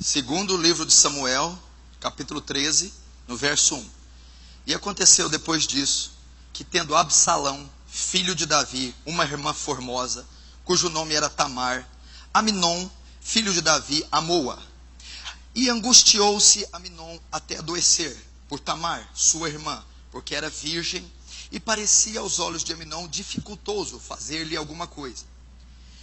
Segundo livro de Samuel, capítulo 13, no verso 1. E aconteceu depois disso, que tendo Absalão, filho de Davi, uma irmã formosa, cujo nome era Tamar, Aminon, filho de Davi, amou-a. E angustiou-se Aminon até adoecer por Tamar, sua irmã, porque era virgem, e parecia aos olhos de Aminon dificultoso fazer-lhe alguma coisa.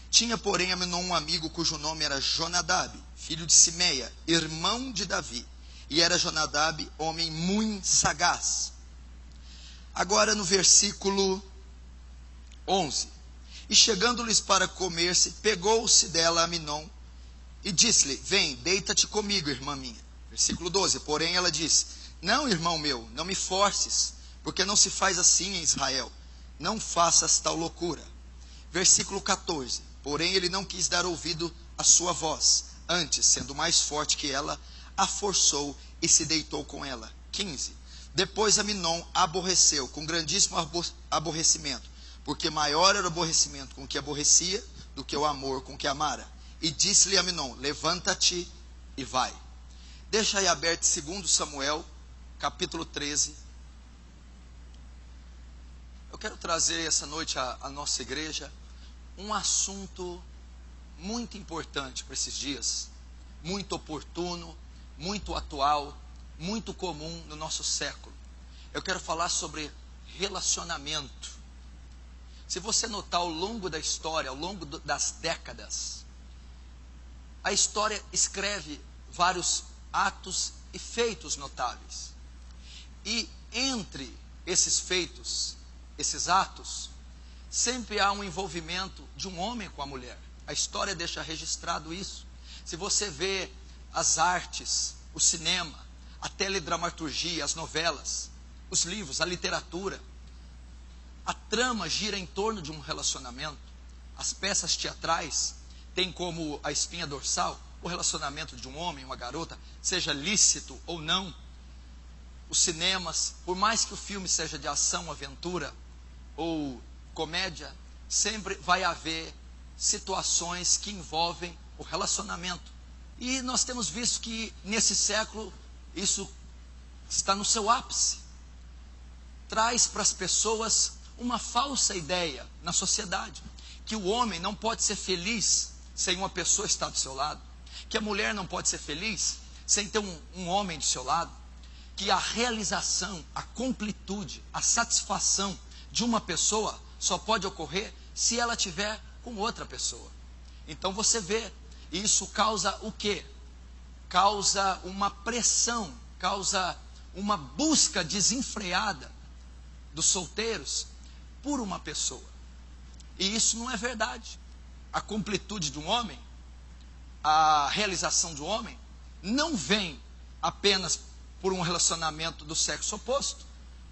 Tinha, porém, Aminon um amigo cujo nome era Jonadab, filho de Simeia, irmão de Davi. E era Jonadab homem muito sagaz. Agora no versículo 11. E chegando-lhes para comer-se, pegou-se dela Aminon e disse-lhe: vem, deita-te comigo, irmã minha. Versículo 12. Porém ela disse: não, irmão meu, não me forces, porque não se faz assim em Israel. Não faças tal loucura. Versículo 14. Porém ele não quis dar ouvido à sua voz. Antes, sendo mais forte que ela, a forçou e se deitou com ela. 15. Depois Aminon aborreceu, com grandíssimo aborrecimento, porque maior era o aborrecimento com que aborrecia, do que o amor com que amara. E disse-lhe Aminon: levanta-te e vai. Deixa aí aberto 2 Samuel, capítulo 13. Eu quero trazer essa noite à nossa igreja um assunto muito importante para esses dias, muito oportuno, muito atual, muito comum no nosso século. Eu quero falar sobre relacionamento. Se você notar ao longo da história, ao longo das décadas, a história escreve vários atos e feitos notáveis. E entre esses feitos, esses atos, sempre há um envolvimento de um homem com a mulher. A história deixa registrado isso. Se você vê as artes, o cinema, a teledramaturgia, as novelas, os livros, a literatura, a trama gira em torno de um relacionamento. As peças teatrais têm como a espinha dorsal o relacionamento de um homem e uma garota, seja lícito ou não. Os cinemas, por mais que o filme seja de ação, aventura ou comédia, sempre vai haver situações que envolvem o relacionamento. E nós temos visto que nesse século isso está no seu ápice. Traz para as pessoas uma falsa ideia na sociedade, que o homem não pode ser feliz sem uma pessoa estar do seu lado, que a mulher não pode ser feliz sem ter um homem do seu lado, que a realização, a completude, a satisfação de uma pessoa só pode ocorrer se ela tiver com outra pessoa. Então você vê, isso causa o quê? Causa uma pressão, causa uma busca desenfreada dos solteiros por uma pessoa. E isso não é verdade. A completude de um homem, a realização de um homem, não vem apenas por um relacionamento do sexo oposto.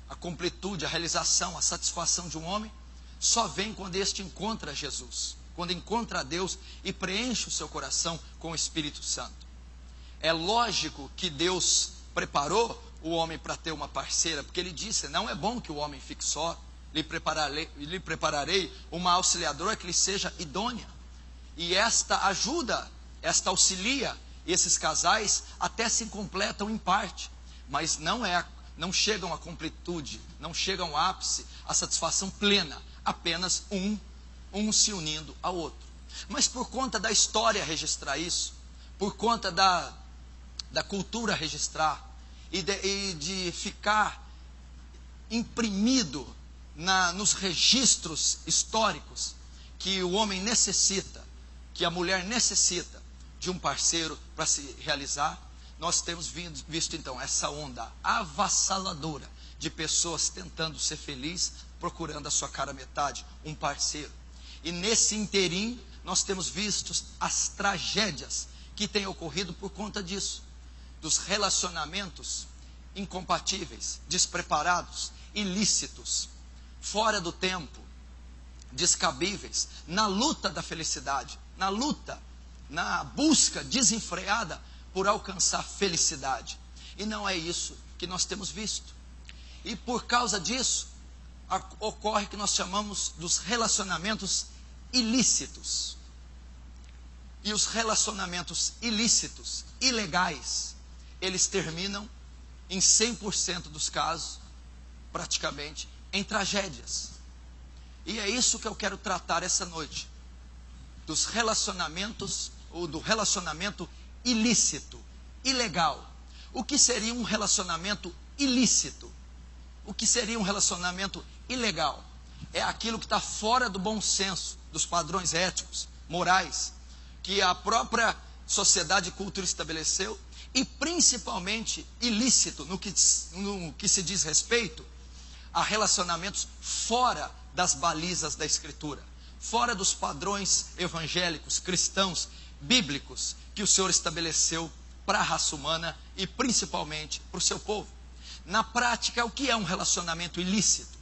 A completude, a realização, a satisfação de um homem só vem quando este encontra Jesus, quando encontra a Deus e preenche o seu coração com o Espírito Santo. É lógico que Deus preparou o homem para ter uma parceira, porque ele disse: não é bom que o homem fique só, lhe prepararei uma auxiliadora que lhe seja idônea. E esta ajuda, esta auxilia esses casais, até se completam em parte, mas não chegam à completude, não chegam ao ápice, à satisfação plena, apenas um se unindo ao outro. Mas por conta da história registrar isso, por conta da cultura registrar, e de ficar imprimido nos registros históricos, que o homem necessita, que a mulher necessita de um parceiro para se realizar, nós temos visto então essa onda avassaladora de pessoas tentando ser felizes, procurando a sua cara metade, um parceiro. E nesse interim nós temos visto as tragédias que têm ocorrido por conta disso, dos relacionamentos incompatíveis, despreparados, ilícitos, fora do tempo, descabíveis, na luta da felicidade, na busca desenfreada por alcançar felicidade. E não é isso que nós temos visto. E por causa disso, ocorre que nós chamamos dos relacionamentos ilícitos. E os relacionamentos ilícitos ilegais, eles terminam, em 100% dos casos, praticamente, em tragédias. E é isso que eu quero tratar essa noite, dos relacionamentos, ou do relacionamento ilícito, ilegal. O que seria um relacionamento ilícito? O que seria um relacionamento ilegal? É aquilo que está fora do bom senso, dos padrões éticos, morais, que a própria sociedade e cultura estabeleceu, e principalmente ilícito no que se diz respeito a relacionamentos fora das balizas da Escritura, fora dos padrões evangélicos, cristãos, bíblicos, que o Senhor estabeleceu para a raça humana e principalmente para o seu povo. Na prática, o que é um relacionamento ilícito?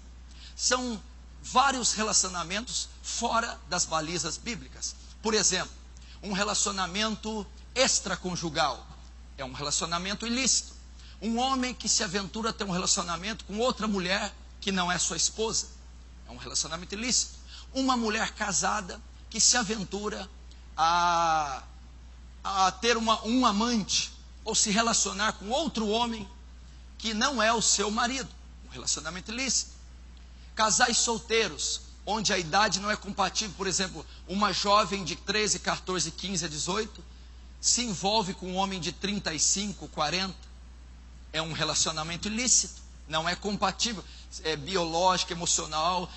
São vários relacionamentos fora das balizas bíblicas. Por exemplo, um relacionamento extraconjugal é um relacionamento ilícito. Um homem que se aventura a ter um relacionamento com outra mulher que não é sua esposa é um relacionamento ilícito. Uma mulher casada que se aventura a ter um amante ou se relacionar com outro homem que não é o seu marido, um relacionamento ilícito. Casais solteiros, onde a idade não é compatível, por exemplo, uma jovem de 13, 14, 15 a 18, se envolve com um homem de 35, 40, é um relacionamento ilícito, não é compatível, é biológico, emocional,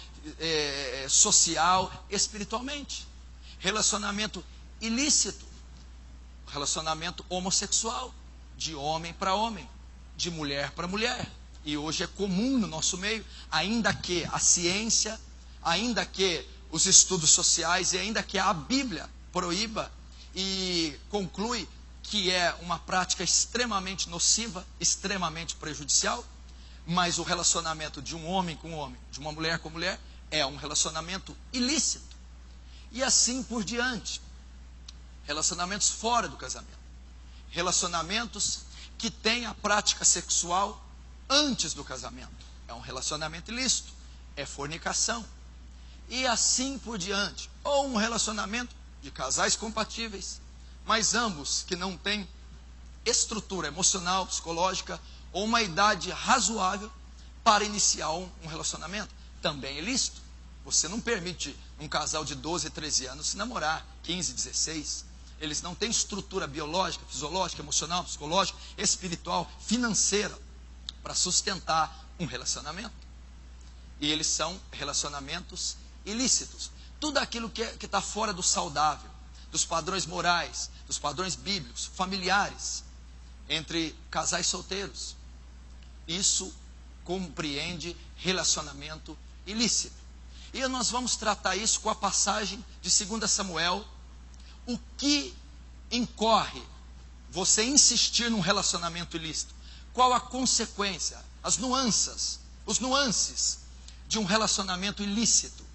social, espiritualmente. Relacionamento ilícito, relacionamento homossexual, de homem para homem, de mulher para mulher. E hoje é comum no nosso meio, ainda que a ciência, ainda que os estudos sociais e ainda que a Bíblia proíba e conclui que é uma prática extremamente nociva, extremamente prejudicial, mas o relacionamento de um homem com homem, de uma mulher com mulher, é um relacionamento ilícito. E assim por diante. Relacionamentos fora do casamento. Relacionamentos que têm a prática sexual antes do casamento. É um relacionamento ilícito. É fornicação. E assim por diante. Ou um relacionamento de casais compatíveis, mas ambos que não têm estrutura emocional, psicológica, ou uma idade razoável para iniciar um relacionamento. Também é ilícito. Você não permite um casal de 12, 13 anos se namorar, 15, 16. Eles não têm estrutura biológica, fisiológica, emocional, psicológica, espiritual, financeira para sustentar um relacionamento. E eles são relacionamentos ilícitos. Tudo aquilo que está fora do saudável, dos padrões morais, dos padrões bíblicos, familiares, entre casais solteiros. Isso compreende relacionamento ilícito. E nós vamos tratar isso com a passagem de 2 Samuel. O que incorre você insistir num relacionamento ilícito? Qual a consequência, as nuances, os nuances de um relacionamento ilícito?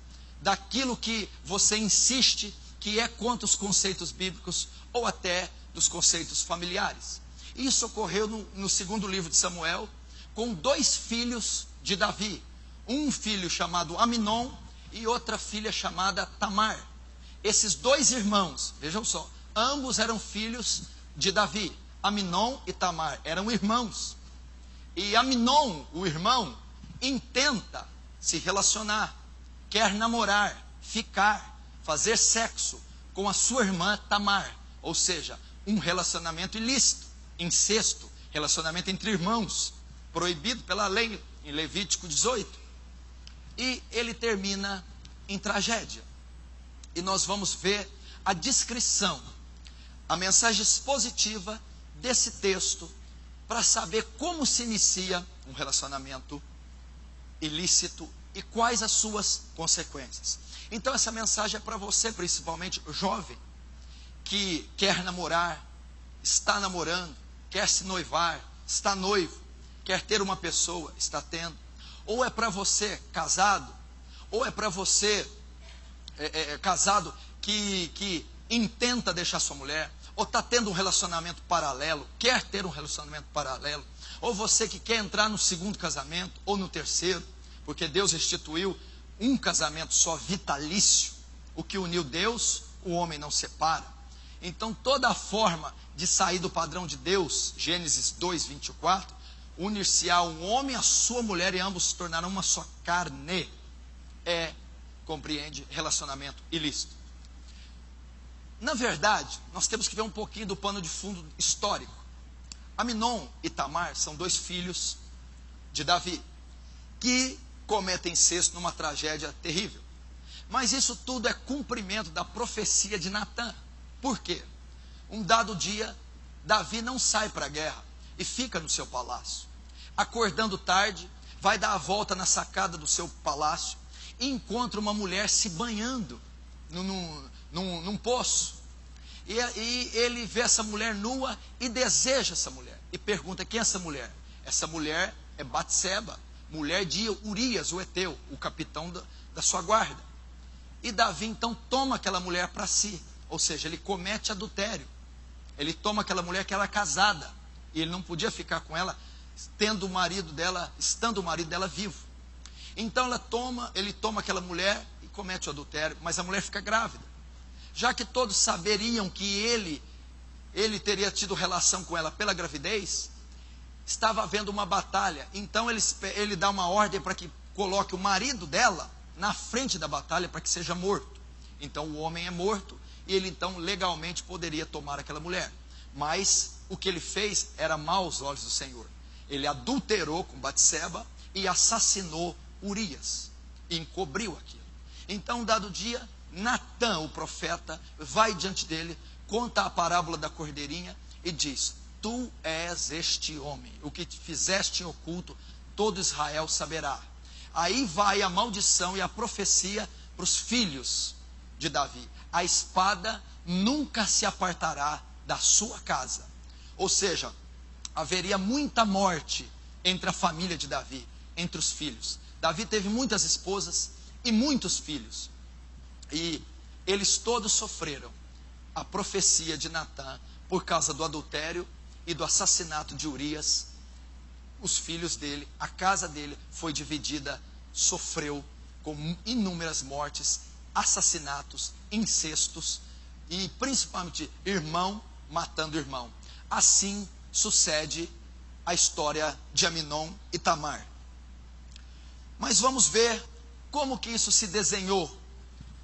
Daquilo que você insiste que é contra os conceitos bíblicos ou até dos conceitos familiares. Isso ocorreu no segundo livro de Samuel, com 2 filhos de Davi. Um filho chamado Aminon e outra filha chamada Tamar. Esses 2 irmãos, vejam só, ambos eram filhos de Davi. Aminon e Tamar eram irmãos. E Aminon, o irmão, intenta se relacionar, quer namorar, ficar, fazer sexo com a sua irmã Tamar. Ou seja, um relacionamento ilícito, incesto, relacionamento entre irmãos, proibido pela lei em Levítico 18. E ele termina em tragédia. E nós vamos ver a descrição, a mensagem expositiva desse texto, para saber como se inicia um relacionamento ilícito e quais as suas consequências. Então essa mensagem é para você, principalmente jovem, que quer namorar, está namorando, quer se noivar, está noivo, quer ter uma pessoa, está tendo. Ou é para você casado, ou é para você casado que intenta deixar sua mulher, ou está tendo um relacionamento paralelo, quer ter um relacionamento paralelo, ou você que quer entrar no segundo casamento, ou no terceiro, porque Deus instituiu um casamento só vitalício, o que uniu Deus, o homem não separa. Então toda a forma de sair do padrão de Deus, Gênesis 2, 24, unir-se-á um homem a sua mulher e ambos se tornarão uma só carne, compreende relacionamento ilícito. Na verdade, nós temos que ver um pouquinho do pano de fundo histórico. Aminon e Tamar são dois filhos de Davi, que cometem incesto numa tragédia terrível. Mas isso tudo é cumprimento da profecia de Natã. Por quê? Um dado dia, Davi não sai para a guerra e fica no seu palácio. Acordando tarde, vai dar a volta na sacada do seu palácio e encontra uma mulher se banhando num poço. E ele vê essa mulher nua e deseja essa mulher. E pergunta: quem é essa mulher? Essa mulher é Batseba, mulher de Urias, o Eteu, o capitão da sua guarda. E Davi então toma aquela mulher para si. Ou seja, ele comete adultério. Ele toma aquela mulher que era casada. E ele não podia ficar com ela, estando o marido dela vivo. Então ele toma aquela mulher e comete o adultério. Mas a mulher fica grávida. Já que todos saberiam que ele teria tido relação com ela pela gravidez, estava havendo uma batalha. Então ele dá uma ordem para que coloque o marido dela na frente da batalha para que seja morto. Então o homem é morto e ele então legalmente poderia tomar aquela mulher. Mas o que ele fez era mau aos olhos do Senhor. Ele adulterou com Batseba e assassinou Urias. E encobriu aquilo. Então, dado dia, Natã, o profeta, vai diante dele, conta a parábola da cordeirinha e diz: tu és este homem, o que fizeste em oculto, todo Israel saberá. Aí vai a maldição e a profecia para os filhos de Davi: a espada nunca se apartará da sua casa. Ou seja, haveria muita morte entre a família de Davi, entre os filhos. Davi teve muitas esposas e muitos filhos. E eles todos sofreram a profecia de Natã por causa do adultério e do assassinato de Urias. Os filhos dele, a casa dele foi dividida, sofreu com inúmeras mortes, assassinatos, incestos e principalmente irmão matando irmão. Assim sucede a história de Aminon e Tamar. Mas vamos ver como que isso se desenhou.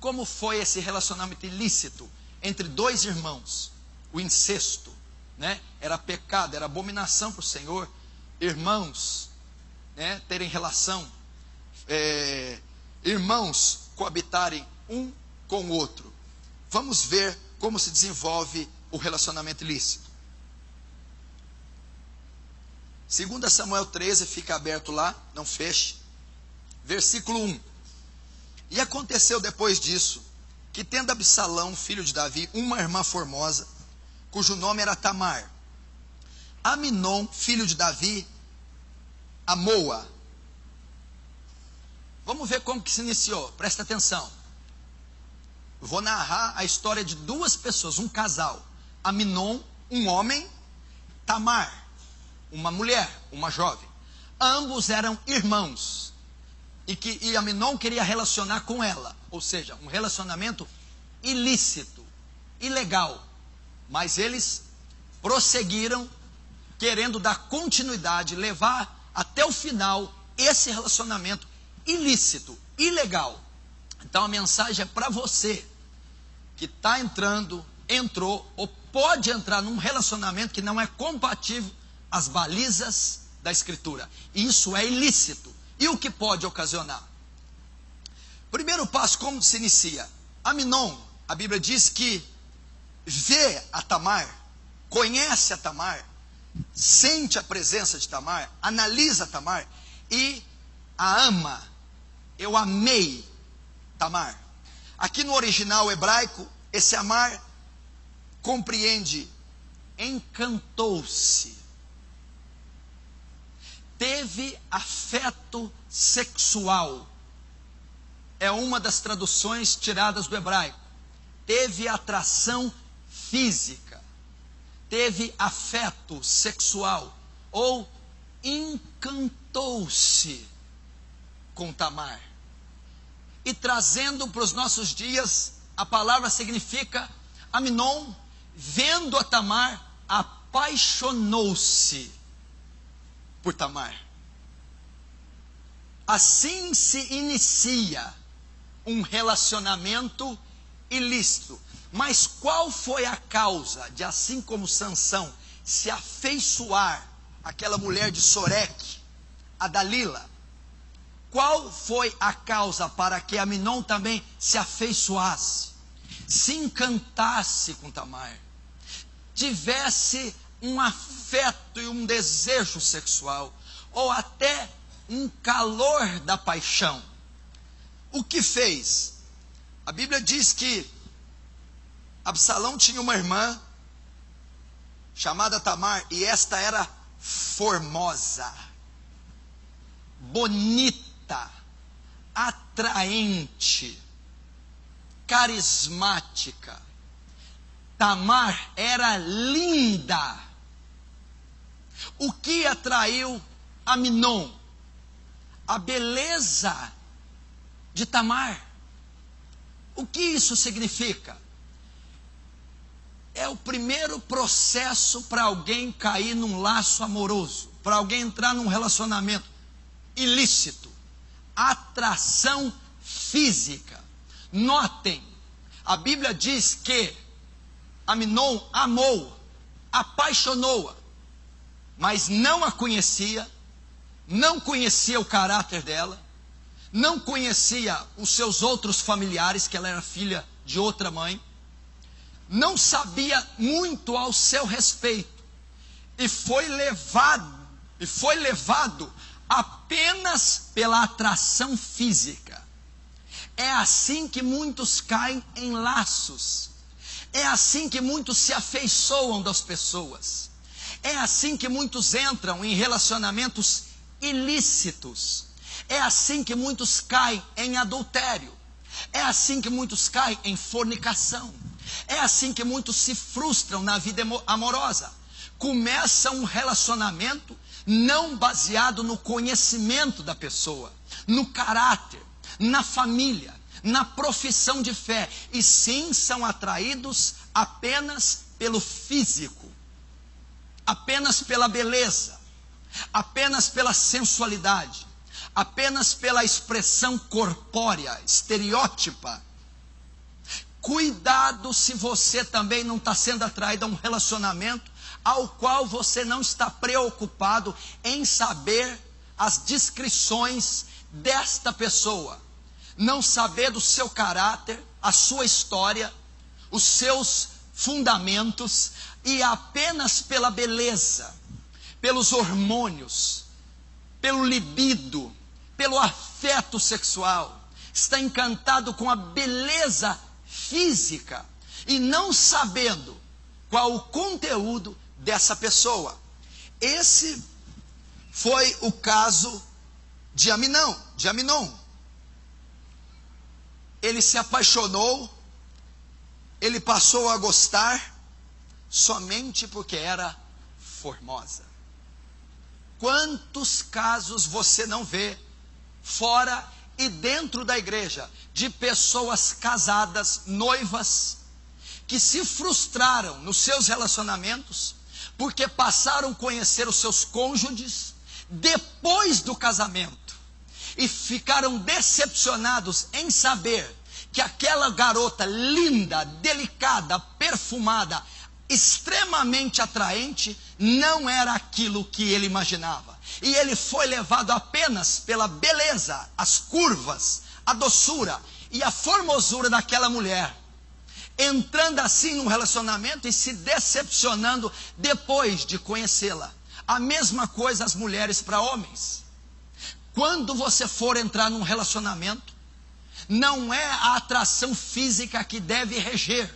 Como foi esse relacionamento ilícito entre dois irmãos? O incesto, né? Era pecado, era abominação para o Senhor. Irmãos, né, terem relação, irmãos coabitarem um com o outro. Vamos ver como se desenvolve o relacionamento ilícito. 2 Samuel 13, fica aberto lá, não feche. Versículo 1. E aconteceu depois disso, que tendo Absalão, filho de Davi, uma irmã formosa, cujo nome era Tamar, Aminon, filho de Davi, amou-a. Vamos ver como que se iniciou, presta atenção. Eu vou narrar a história de duas pessoas, um casal. Aminon, um homem, Tamar, uma mulher, uma jovem. Ambos eram irmãos. E Aminon queria relacionar com ela, ou seja, um relacionamento ilícito, ilegal. Mas eles prosseguiram, querendo dar continuidade, levar até o final esse relacionamento ilícito, ilegal. Então a mensagem é para você que está entrou ou pode entrar num relacionamento que não é compatível às balizas da Escritura. Isso é ilícito. E o que pode ocasionar? Primeiro passo, como se inicia? Aminon, a Bíblia diz que vê a Tamar, conhece a Tamar, sente a presença de Tamar, analisa a Tamar e a ama. Eu amei Tamar. Aqui no original hebraico, esse amar compreende encantou-se. Teve afeto sexual. É uma das traduções tiradas do hebraico. Teve atração física. Teve afeto sexual. Ou encantou-se com Tamar. E trazendo para os nossos dias, a palavra significa Aminon vendo a Tamar, apaixonou-se por Tamar. Assim se inicia um relacionamento ilícito. Mas qual foi a causa de, assim como Sansão, se afeiçoar àquela mulher de Soreque, a Dalila? Qual foi a causa para que Amnon também se afeiçoasse, se encantasse com Tamar, tivesse um afeto e um desejo sexual, ou até um calor da paixão? O que fez? A Bíblia diz que Absalão tinha uma irmã chamada Tamar, e esta era formosa, bonita, atraente, carismática. Tamar era linda. O que atraiu Amnon? A beleza de Tamar. O que isso significa? É o primeiro processo para alguém cair num laço amoroso, para alguém entrar num relacionamento ilícito. Atração física. Notem, a Bíblia diz que Amnon amou, apaixonou-a, mas não a conhecia, não conhecia o caráter dela, não conhecia os seus outros familiares, que ela era filha de outra mãe, não sabia muito ao seu respeito, e foi levado apenas pela atração física. É assim que muitos caem em laços, é assim que muitos se afeiçoam das pessoas, é assim que muitos entram em relacionamentos ilícitos, é assim que muitos caem em adultério, é assim que muitos caem em fornicação, é assim que muitos se frustram na vida amorosa. Começa um relacionamento não baseado no conhecimento da pessoa, no caráter, na família, na profissão de fé, e sim são atraídos apenas pelo físico, apenas pela beleza, apenas pela sensualidade, apenas pela expressão corpórea, estereótipa. Cuidado se você também não está sendo atraído a um relacionamento ao qual você não está preocupado em saber as descrições desta pessoa, não saber do seu caráter, a sua história, os seus fundamentos, e apenas pela beleza, pelos hormônios, pelo libido, pelo afeto sexual, está encantado com a beleza física e não sabendo qual o conteúdo dessa pessoa. Esse foi o caso de Amnon. Ele se apaixonou, ele passou a gostar somente porque era formosa. Quantos casos você não vê fora e dentro da igreja de pessoas casadas, noivas, que se frustraram nos seus relacionamentos porque passaram a conhecer os seus cônjuges depois do casamento e ficaram decepcionados em saber que aquela garota linda, delicada, perfumada, extremamente atraente, não era aquilo que ele imaginava. E ele foi levado apenas pela beleza, as curvas, a doçura e a formosura daquela mulher, entrando assim num relacionamento e se decepcionando depois de conhecê-la. A mesma coisa as mulheres para homens. Quando você for entrar num relacionamento, não é a atração física que deve reger,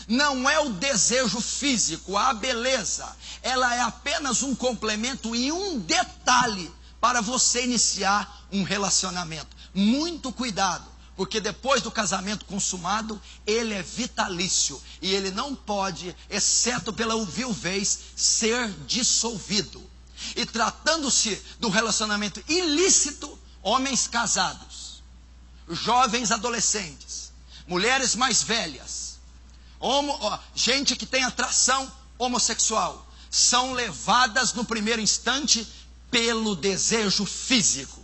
não é o desejo físico, a beleza, ela é apenas um complemento e um detalhe para você iniciar um relacionamento. Muito cuidado, porque depois do casamento consumado, ele é vitalício e ele não pode, exceto pela viuvez, ser dissolvido. E tratando-se do relacionamento ilícito, homens casados, jovens adolescentes, mulheres mais velhas, gente que tem atração homossexual, são levadas no primeiro instante pelo desejo físico,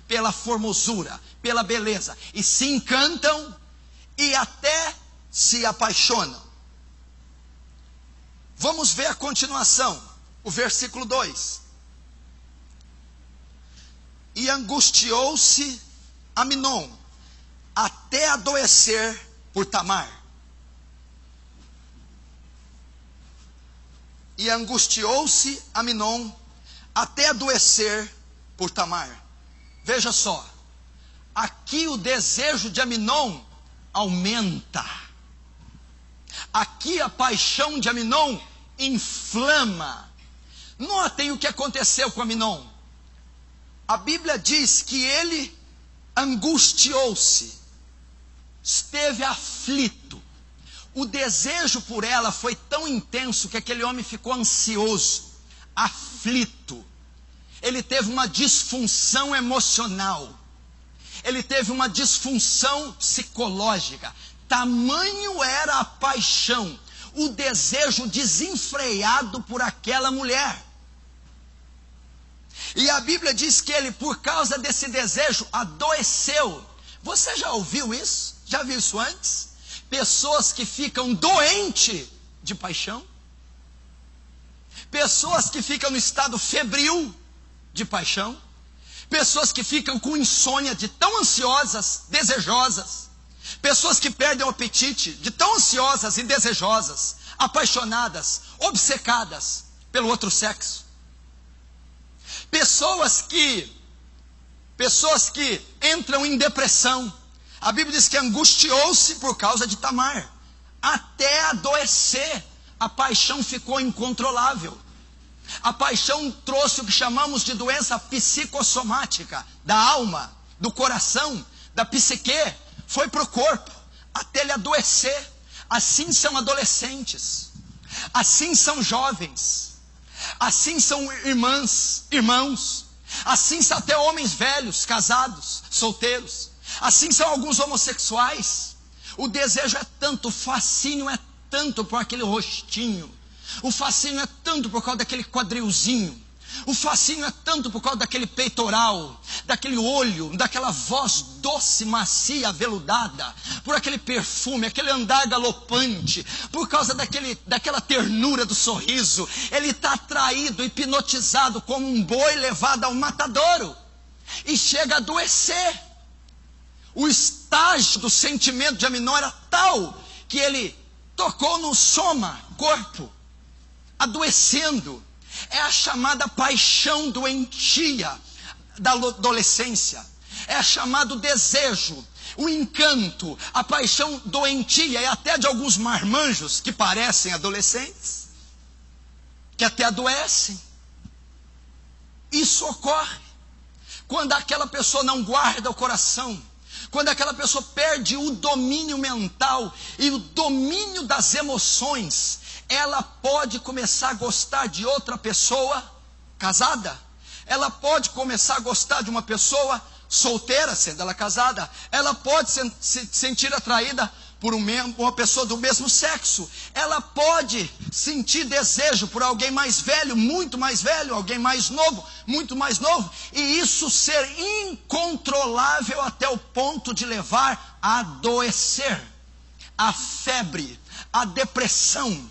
pela formosura, pela beleza, e se encantam e até se apaixonam. Vamos ver a continuação, o versículo 2. E angustiou-se Amnon até adoecer por Tamar. E angustiou-se Amnon até adoecer por Tamar. Veja só, aqui o desejo de Amnon aumenta. Aqui a paixão de Amnon inflama. Notem o que aconteceu com Amnon. A Bíblia diz que ele angustiou-se, esteve aflito. O desejo por ela foi tão intenso que aquele homem ficou ansioso, aflito. Ele teve uma disfunção emocional. Ele teve uma disfunção psicológica. Tamanho era a paixão, o desejo desenfreado por aquela mulher. E a Bíblia diz que ele, por causa desse desejo, adoeceu. Você já ouviu isso? Já viu isso antes? Pessoas que ficam doentes de paixão. Pessoas que ficam no estado febril de paixão. Pessoas que ficam com insônia de tão ansiosas, desejosas. Pessoas que perdem o apetite de tão ansiosas e desejosas, apaixonadas, obcecadas pelo outro sexo. Pessoas que entram em depressão. A Bíblia diz que angustiou-se por causa de Tamar, até adoecer. A paixão ficou incontrolável. A paixão trouxe o que chamamos de doença psicossomática, da alma, do coração, da psique, foi para o corpo, até ele adoecer. Assim são adolescentes, assim são jovens, assim são irmãos, assim são até homens velhos, casados, solteiros, assim são alguns homossexuais. O desejo é tanto, o fascínio é tanto por aquele rostinho, o fascínio é tanto por causa daquele quadrilzinho, o fascínio é tanto por causa daquele peitoral, daquele olho, daquela voz doce, macia, aveludada, por aquele perfume, aquele andar galopante, por causa daquela ternura do sorriso. Ele está atraído, hipnotizado como um boi levado ao matadouro, e chega a adoecer. O estágio do sentimento de Amnon era tal que ele tocou no soma, corpo, adoecendo. É a chamada paixão doentia da adolescência. É chamado desejo, o encanto, a paixão doentia, e até de alguns marmanjos que parecem adolescentes, que até adoecem. Isso ocorre quando aquela pessoa não guarda o coração, quando aquela pessoa perde o domínio mental e o domínio das emoções. Ela pode começar a gostar de outra pessoa casada. Ela pode começar a gostar de uma pessoa solteira, sendo ela casada. Ela pode se sentir atraída por uma pessoa do mesmo sexo. Ela pode sentir desejo por alguém mais velho, muito mais velho, alguém mais novo, muito mais novo. E isso ser incontrolável até o ponto de levar a adoecer. A febre, a depressão,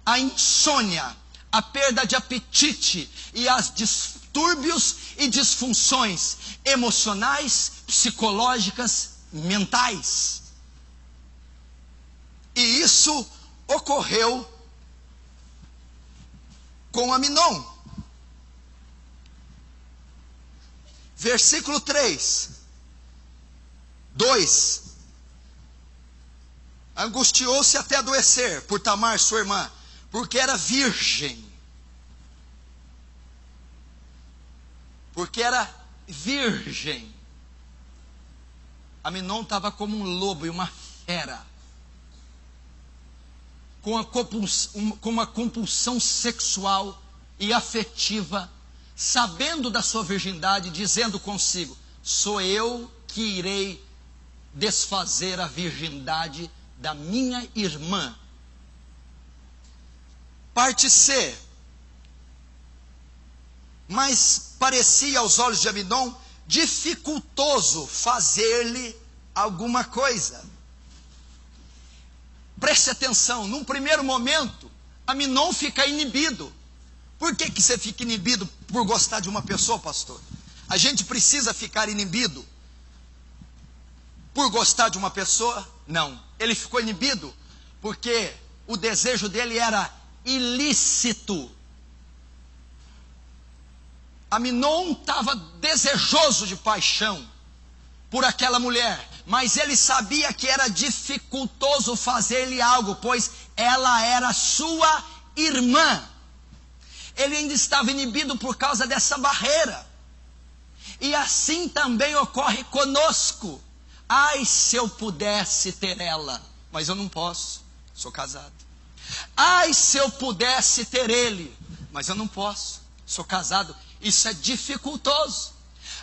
a insônia, a perda de apetite e os distúrbios e disfunções emocionais, psicológicas, mentais. E isso ocorreu com Amnon. Versículo 3, 2. Angustiou-se até adoecer por Tamar, sua irmã, porque era virgem. Porque era virgem. Amnon estava como um lobo e uma fera, com uma compulsão sexual e afetiva, sabendo da sua virgindade, dizendo consigo: sou eu que irei desfazer a virgindade da minha irmã. Parte C. Mas parecia aos olhos de Aminon dificultoso fazer-lhe alguma coisa. Preste atenção, num primeiro momento, Aminon fica inibido. Por que você fica inibido por gostar de uma pessoa, pastor? A gente precisa ficar inibido por gostar de uma pessoa? Não. Ele ficou inibido porque o desejo dele era ilícito. Aminon estava desejoso de paixão por aquela mulher, mas ele sabia que era dificultoso fazer-lhe algo, pois ela era sua irmã. Ele ainda estava inibido por causa dessa barreira. E assim também ocorre conosco. Ai, se eu pudesse ter ela, mas eu não posso, sou casado. Ai, se eu pudesse ter ele, mas eu não posso, sou casado. Isso é dificultoso.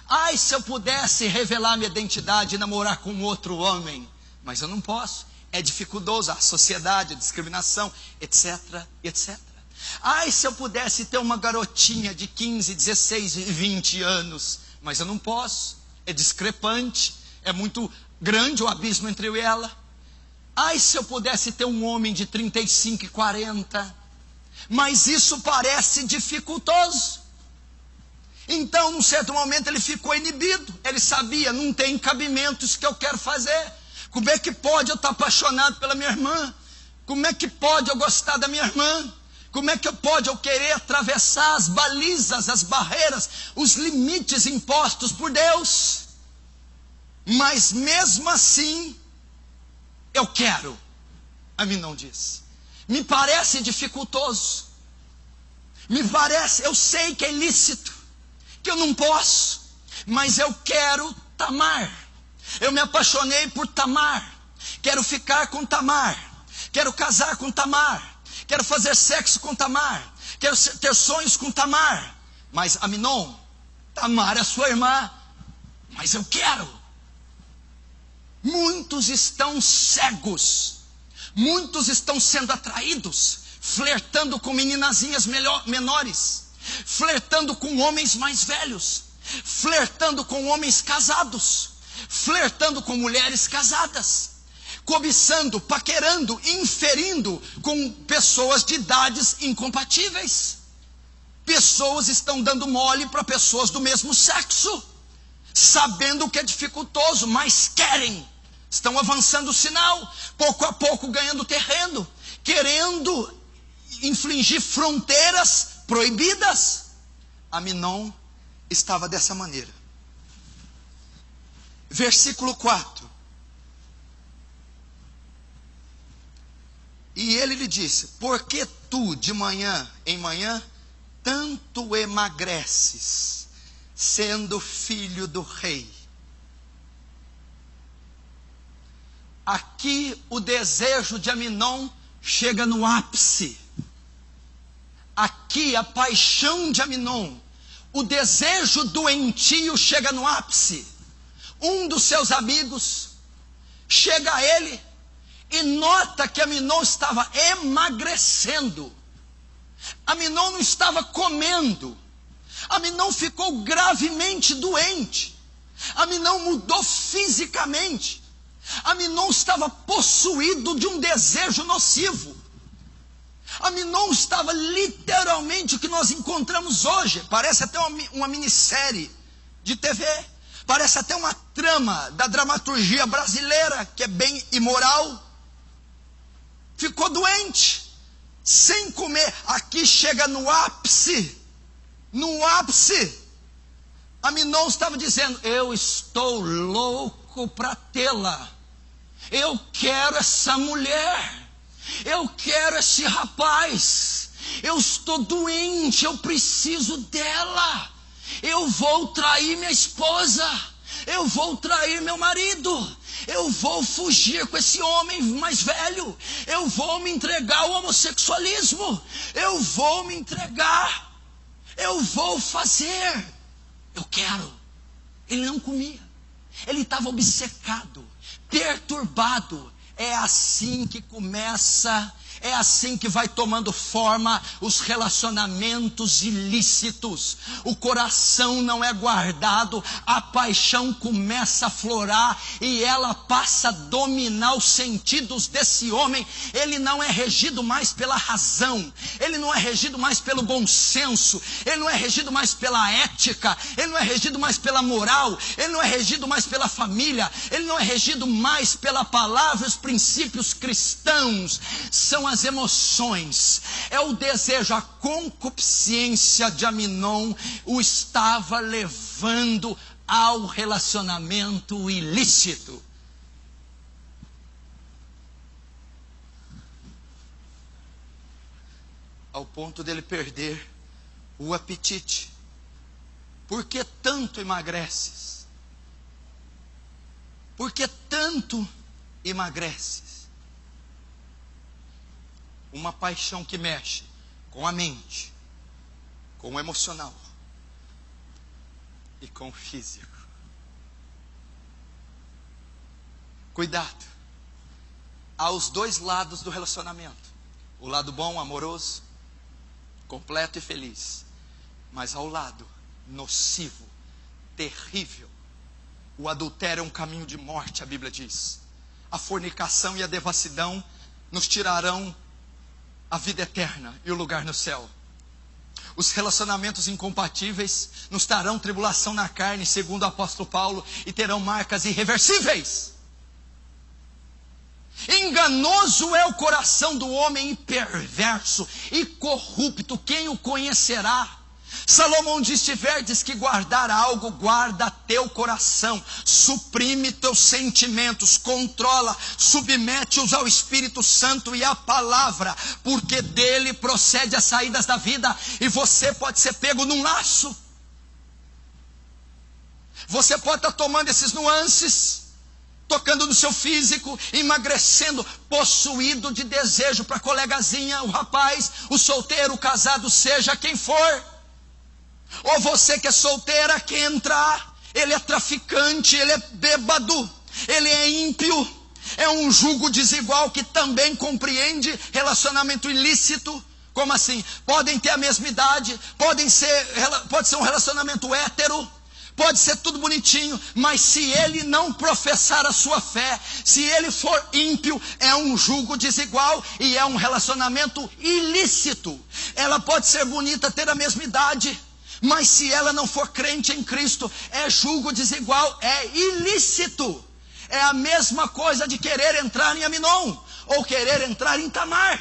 Ai, se eu pudesse revelar minha identidade e namorar com outro homem, mas eu não posso, é dificultoso. A sociedade, a discriminação, etc, etc. Ai, se eu pudesse ter uma garotinha de 15, 16 e 20 anos, mas eu não posso, é discrepante, é muito grande o abismo entre eu e ela. Ai, se eu pudesse ter um homem de 35 e 40, mas isso parece dificultoso. Então, num certo momento, ele ficou inibido. Ele sabia, não tem cabimento isso que eu quero fazer. Como é que pode eu estar apaixonado pela minha irmã? Como é que pode eu gostar da minha irmã? Como é que pode eu querer atravessar as balizas, as barreiras, os limites impostos por Deus? Mas mesmo assim, eu quero. Aminon disse. Me parece dificultoso. Me parece, eu sei que é ilícito, que eu não posso, mas eu quero Tamar. Eu me apaixonei por Tamar. Quero ficar com Tamar. Quero casar com Tamar. Quero fazer sexo com Tamar. Quero ter sonhos com Tamar. Mas Aminon, Tamar é sua irmã. Mas eu quero. Muitos estão cegos. Muitos estão sendo atraídos, flertando com meninazinhas menores, flertando com homens mais velhos, flertando com homens casados, flertando com mulheres casadas, cobiçando, paquerando, inferindo com pessoas de idades incompatíveis. Pessoas estão dando mole para pessoas do mesmo sexo, sabendo que é dificultoso, mas querem. Estão avançando o sinal, pouco a pouco ganhando terreno, querendo infligir fronteiras proibidas. Aminon estava dessa maneira. Versículo 4. E ele lhe disse: por que tu de manhã em manhã tanto emagreces, sendo filho do rei? Aqui o desejo de Aminon chega no ápice. Aqui a paixão de Aminon, o desejo doentio chega no ápice. Um dos seus amigos chega a ele e nota que Aminon estava emagrecendo. Aminon não estava comendo. Aminon ficou gravemente doente. Aminon mudou fisicamente. Aminon estava possuído de um desejo nocivo. Aminon estava literalmente o que nós encontramos hoje. Parece até uma minissérie de TV. Parece até uma trama da dramaturgia brasileira, que é bem imoral. Ficou doente, sem comer. Aqui chega no ápice. No ápice. Aminon estava dizendo: eu estou louco para tê-la. Eu quero essa mulher. Eu quero esse rapaz. Eu estou doente, eu preciso dela. Eu vou trair minha esposa. Eu vou trair meu marido. Eu vou fugir com esse homem mais velho. Eu vou me entregar ao homossexualismo. Eu vou me entregar. Eu vou fazer. Eu quero. Ele não comia. Ele estava obcecado, perturbado. É assim que começa, é assim que vai tomando forma os relacionamentos ilícitos. O coração não é guardado, a paixão começa a florar e ela passa a dominar os sentidos desse homem. Ele não é regido mais pela razão, ele não é regido mais pelo bom senso, ele não é regido mais pela ética, ele não é regido mais pela moral, ele não é regido mais pela família, ele não é regido mais pela palavra, os princípios cristãos. São as emoções, é o desejo, a concupiscência de Aminon o estava levando ao relacionamento ilícito. Ao ponto dele perder o apetite. Por que tanto emagreces? Por que tanto emagreces? Uma paixão que mexe com a mente, com o emocional e com o físico. Cuidado. Há os dois lados do relacionamento. O lado bom, amoroso, completo e feliz. Mas ao lado nocivo, terrível. O adultério é um caminho de morte, a Bíblia diz. A fornicação e a devassidão nos tirarão a vida eterna e o lugar no céu. Os relacionamentos incompatíveis nos trarão tribulação na carne, segundo o apóstolo Paulo, e terão marcas irreversíveis. Enganoso é o coração do homem, e perverso e corrupto, quem o conhecerá? Salomão diz: se tiverdes que guardar algo, guarda teu coração, suprime teus sentimentos, controla, submete-os ao Espírito Santo e à palavra, porque dele procede as saídas da vida, e você pode ser pego num laço. Você pode estar tomando esses nuances, tocando no seu físico, emagrecendo, possuído de desejo para a colegazinha, o rapaz, o solteiro, o casado, seja quem for. Ou você que é solteira, quer entrar, ele é traficante, ele é bêbado, ele é ímpio, é um jugo desigual que também compreende relacionamento ilícito. Como assim? Podem ter a mesma idade, pode ser um relacionamento hétero, pode ser tudo bonitinho, mas se ele não professar a sua fé, se ele for ímpio, é um jugo desigual e é um relacionamento ilícito. Ela pode ser bonita, ter a mesma idade, mas se ela não for crente em Cristo, é jugo desigual, é ilícito. É a mesma coisa de querer entrar em Aminon, ou querer entrar em Tamar.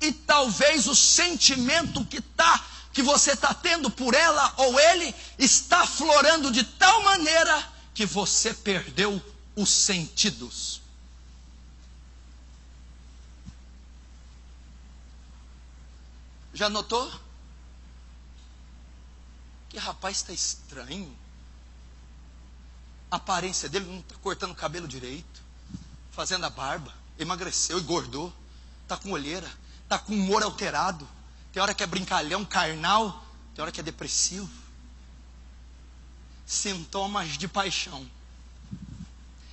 E talvez o sentimento que você está tendo por ela ou ele, está florando de tal maneira, que você perdeu os sentidos. Já notou? Que rapaz está estranho. A aparência dele não está cortando o cabelo direito, fazendo a barba, emagreceu, engordou, está com olheira, está com humor alterado. Tem hora que é brincalhão, carnal, tem hora que é depressivo. Sintomas de paixão,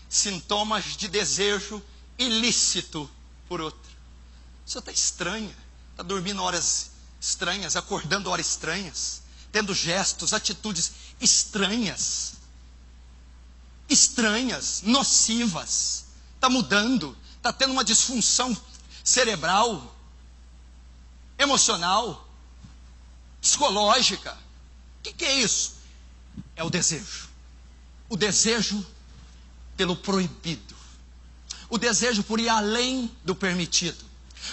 sintomas de desejo ilícito por outro. Você está estranha, está dormindo horas estranhas, acordando horas estranhas, tendo gestos, atitudes estranhas, nocivas, está mudando, está tendo uma disfunção cerebral, emocional, psicológica. O que é isso? É o desejo pelo proibido, o desejo por ir além do permitido,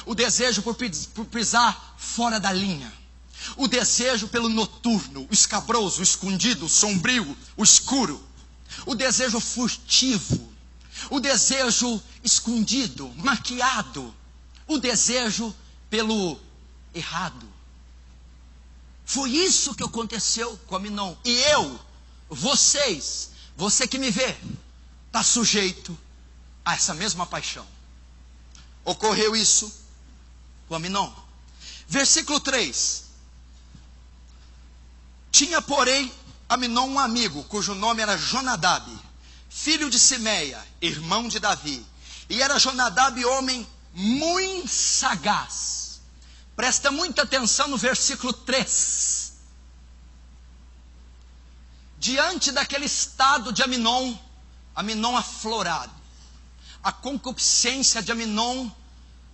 o desejo por pisar fora da linha, o desejo pelo noturno, o escabroso, o escondido, o sombrio, o escuro, o desejo furtivo, o desejo escondido, maquiado, o desejo pelo errado. Foi isso que aconteceu com Aminon. E você que me vê, está sujeito a essa mesma paixão. Ocorreu isso com Aminon. Versículo 3. Tinha, porém, Aminon um amigo, cujo nome era Jonadab, filho de Simeia, irmão de Davi. E era Jonadab homem muito sagaz. Presta muita atenção no versículo 3. Diante daquele estado de Aminon aflorado, a concupiscência de Aminon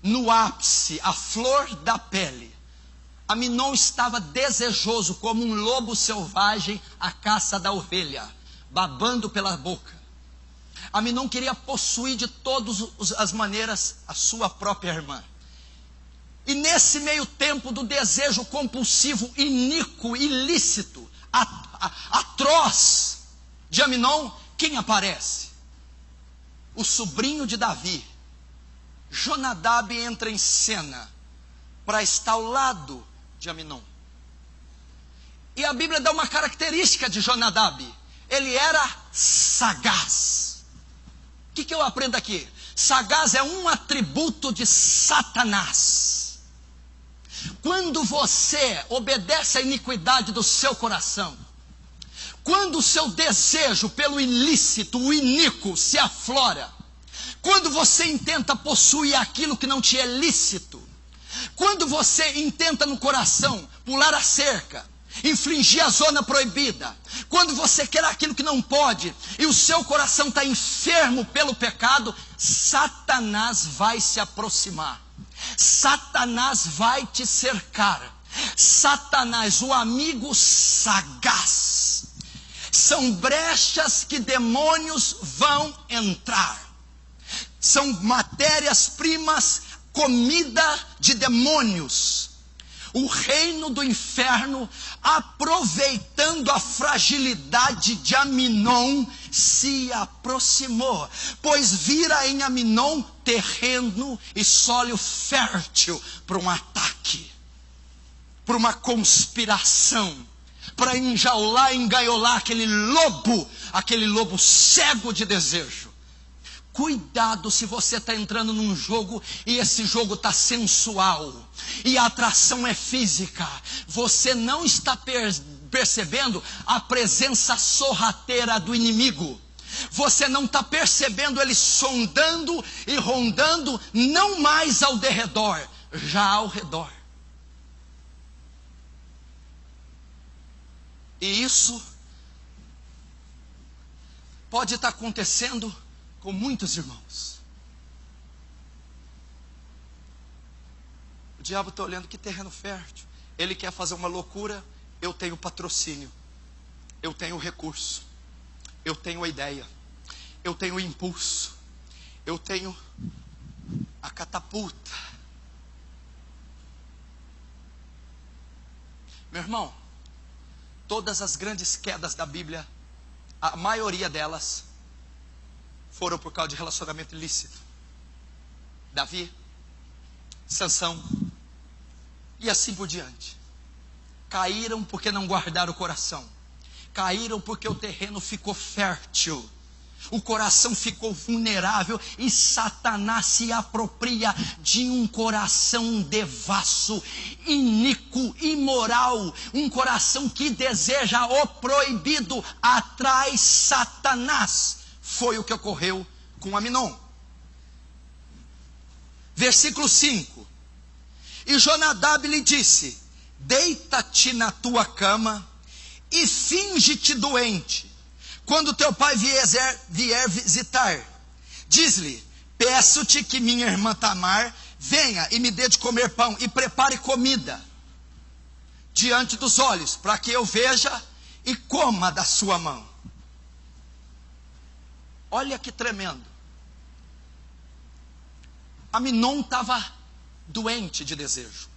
no ápice, a flor da pele, Aminon estava desejoso como um lobo selvagem à caça da ovelha, babando pela boca. Aminon queria possuir de todas as maneiras a sua própria irmã. E nesse meio tempo do desejo compulsivo, iníquo, ilícito, atroz de Aminon, quem aparece? O sobrinho de Davi, Jonadab, entra em cena para estar ao lado de Aminon. E a Bíblia dá uma característica de Jonadab: ele era sagaz. O que eu aprendo aqui? Sagaz é um atributo de Satanás. Quando você obedece à iniquidade do seu coração, quando o seu desejo pelo ilícito, o iníquo, se aflora, quando você intenta possuir aquilo que não te é lícito, quando você intenta no coração pular a cerca, infringir a zona proibida, quando você quer aquilo que não pode, e o seu coração está enfermo pelo pecado, Satanás vai se aproximar, Satanás vai te cercar. Satanás, o amigo sagaz, são brechas que demônios vão entrar, são matérias-primas, comida de demônios. O reino do inferno, aproveitando a fragilidade de Aminon, se aproximou, pois vira em Aminon terreno e solo fértil para um ataque, para uma conspiração, para enjaular, engaiolar aquele lobo cego de desejo. Cuidado se você está entrando num jogo e esse jogo está sensual e a atração é física. Você não está percebendo a presença sorrateira do inimigo. Você não está percebendo ele sondando e rondando, não mais ao derredor, já ao redor. E isso pode estar acontecendo com muitos irmãos. O diabo está olhando que terreno fértil. Ele quer fazer uma loucura. Eu tenho patrocínio, eu tenho recurso, eu tenho a ideia, eu tenho o impulso, eu tenho a catapulta. Meu irmão, todas as grandes quedas da Bíblia, a maioria delas foram por causa de relacionamento ilícito. Davi, Sansão e assim por diante. Caíram porque não guardaram o coração. Caíram porque o terreno ficou fértil. O coração ficou vulnerável e Satanás se apropria de um coração devasso, iníquo, imoral. Um coração que deseja o proibido, atrai Satanás. Foi o que ocorreu com Aminon. Versículo 5. E Jonadab lhe disse: deita-te na tua cama e finge-te doente. Quando teu pai vier visitar, diz-lhe: peço-te que minha irmã Tamar venha e me dê de comer pão e prepare comida diante dos olhos, para que eu veja e coma da sua mão. Olha que tremendo. Aminon estava doente de desejo,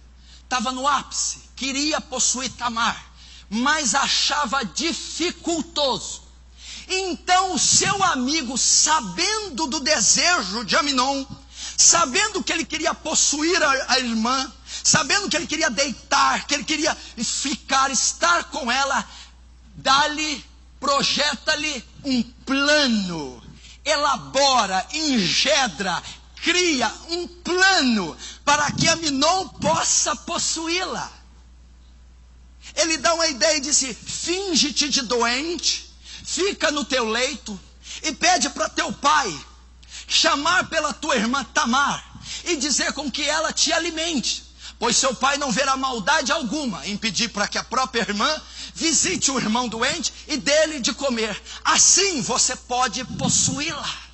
estava no ápice, queria possuir Tamar, mas achava dificultoso. Então o seu amigo, sabendo do desejo de Aminon, sabendo que ele queria possuir a irmã, sabendo que ele queria deitar, que ele queria ficar, estar com ela, dá-lhe, projeta-lhe um plano, elabora, engendra, cria um plano para que Aminon possa possuí-la. Ele dá uma ideia e diz: finge-te de doente, fica no teu leito e pede para teu pai chamar pela tua irmã Tamar e dizer com que ela te alimente, pois seu pai não verá maldade alguma em pedir para que a própria irmã visite o irmão doente e dê-lhe de comer. Assim você pode possuí-la.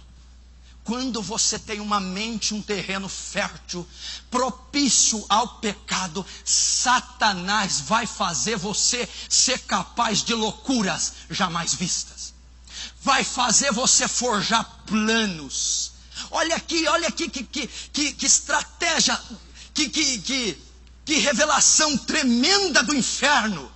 Quando você tem uma mente, um terreno fértil, propício ao pecado, Satanás vai fazer você ser capaz de loucuras jamais vistas. Vai fazer você forjar planos. Olha aqui que estratégia, que revelação tremenda do inferno.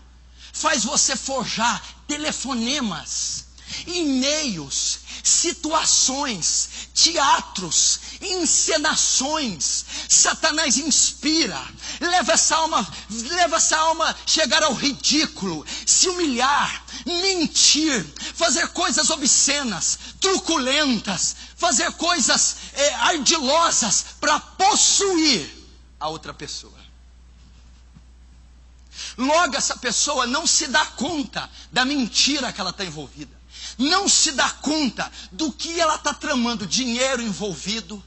Faz você forjar telefonemas, e-mails, situações, teatros, encenações. Satanás inspira, leva essa alma a chegar ao ridículo, se humilhar, mentir, fazer coisas obscenas, truculentas, fazer coisas ardilosas para possuir a outra pessoa. Logo, essa pessoa não se dá conta da mentira que ela está envolvida. Não se dá conta do que ela está tramando. Dinheiro envolvido,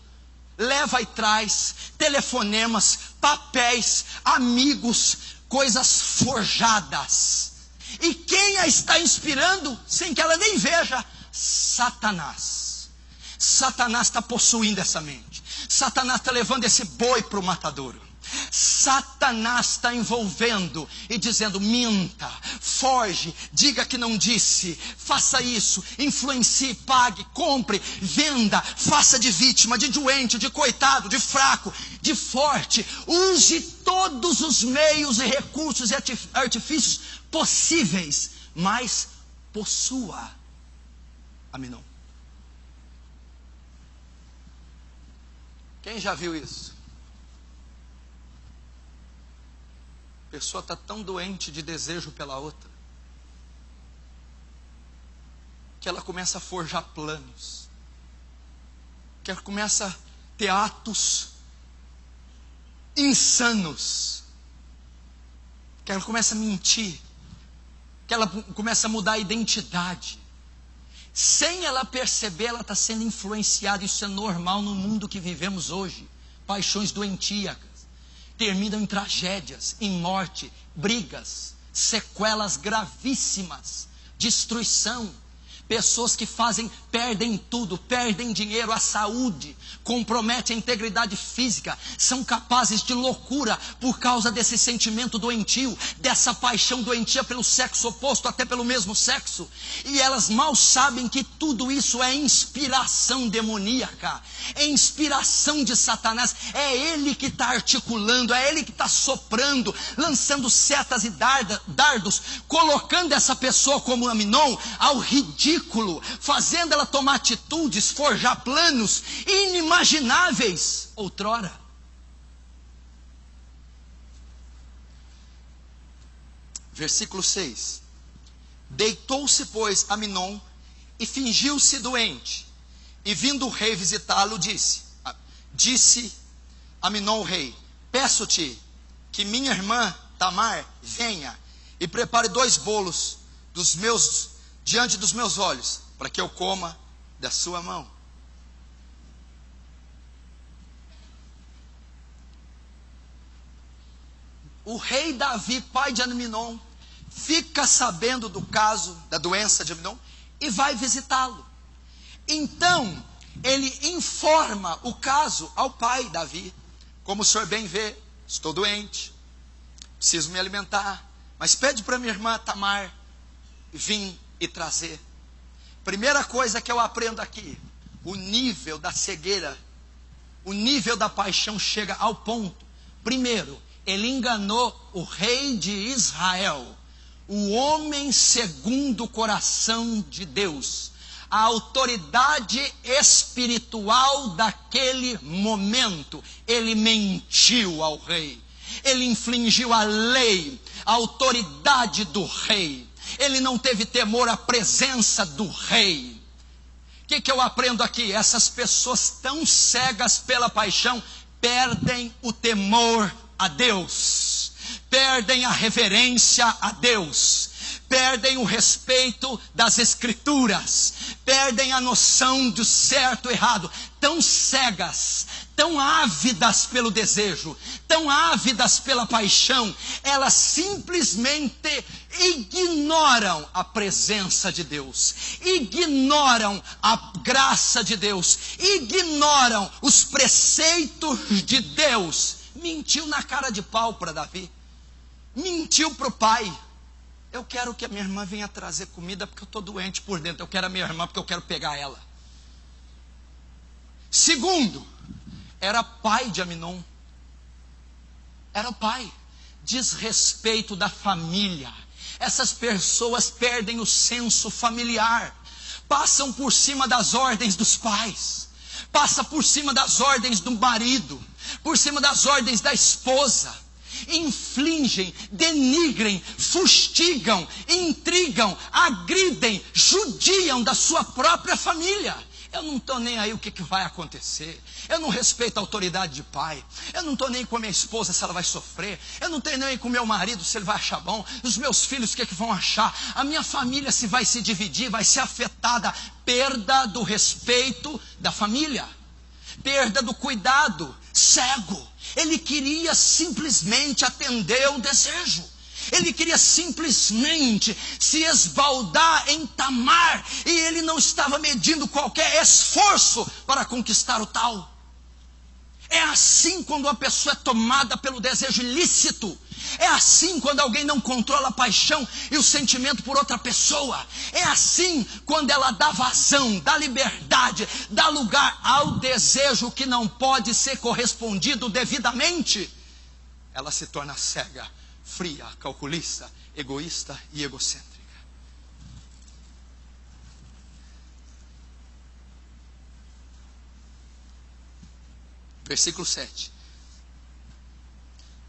leva e traz, telefonemas, papéis, amigos, coisas forjadas. E quem a está inspirando, sem que ela nem veja? Satanás. Satanás está possuindo essa mente. Satanás está levando esse boi para o matadouro. Satanás está envolvendo e dizendo: minta, foge, diga que não disse, faça isso, influencie, pague, compre, venda, faça de vítima, de doente, de coitado, de fraco, de forte. Use todos os meios e recursos e artifícios possíveis, mas possua Aminon. Quem já viu isso? A pessoa está tão doente de desejo pela outra, que ela começa a forjar planos, que ela começa a ter atos insanos, que ela começa a mentir, que ela começa a mudar a identidade. Sem ela perceber, ela está sendo influenciada. Isso é normal no mundo que vivemos hoje. Paixões doentíacas terminam em tragédias, em morte, brigas, sequelas gravíssimas, destruição. Pessoas que perdem tudo, perdem dinheiro, a saúde, comprometem a integridade física, são capazes de loucura por causa desse sentimento doentio, dessa paixão doentia pelo sexo oposto, até pelo mesmo sexo. E elas mal sabem que tudo isso é inspiração demoníaca, é inspiração de Satanás. É ele que está articulando, é ele que está soprando, lançando setas e dardos, colocando essa pessoa como Aminon ao ridículo, fazendo ela tomar atitudes, forjar planos inimagináveis outrora. Versículo 6. Deitou-se, pois, Aminon e fingiu-se doente. E vindo o rei visitá-lo, disse Aminon o rei: peço-te que minha irmã Tamar venha e prepare 2 bolos diante dos meus olhos, para que eu coma da sua mão. O rei Davi, pai de Aminon, fica sabendo do caso, da doença de Aminon, e vai visitá-lo. Então, ele informa o caso ao pai Davi: como o senhor bem vê, estou doente, preciso me alimentar, mas pede para minha irmã Tamar vir e trazer. Primeira coisa que eu aprendo aqui: o nível da cegueira, o nível da paixão chega ao ponto. Primeiro, ele enganou o rei de Israel, o homem segundo o coração de Deus, a autoridade espiritual daquele momento. Ele mentiu ao rei, ele infringiu a lei, a autoridade do rei. Ele não teve temor à presença do rei. O que eu aprendo aqui? Essas pessoas tão cegas pela paixão perdem o temor a Deus, perdem a reverência a Deus, perdem o respeito das Escrituras, perdem a noção do certo e errado, tão cegas, tão ávidas pelo desejo, tão ávidas pela paixão, elas simplesmente ignoram a presença de Deus, ignoram a graça de Deus, ignoram os preceitos de Deus. Mentiu na cara de pau para Davi, mentiu para o pai. Eu quero que a minha irmã venha trazer comida porque eu estou doente por dentro. Eu quero a minha irmã porque eu quero pegar ela. Segundo, era pai de Aminon. Era o pai. Desrespeito da família. Essas pessoas perdem o senso familiar. Passam por cima das ordens dos pais. Passa por cima das ordens do marido. Por cima das ordens da esposa. Infligem, denigrem, fustigam, intrigam, agridem, judiam da sua própria família. Eu não estou nem aí o que vai acontecer. Eu não respeito a autoridade de pai. Eu não estou nem com a minha esposa se ela vai sofrer. Eu não tenho nem com o meu marido se ele vai achar bom. Os meus filhos o que vão achar. A minha família se vai se dividir, vai ser afetada. Perda do respeito da família. Perda do cuidado. Cego. Ele queria simplesmente atender o desejo. Ele queria simplesmente se esbaldar em Tamar. E ele não estava medindo qualquer esforço para conquistar o tal. É assim quando uma pessoa é tomada pelo desejo ilícito. É assim quando alguém não controla a paixão e o sentimento por outra pessoa. É assim quando ela dá vazão, dá liberdade, dá lugar ao desejo que não pode ser correspondido devidamente. Ela se torna cega, fria, calculista, egoísta e egocêntrica. Versículo 7.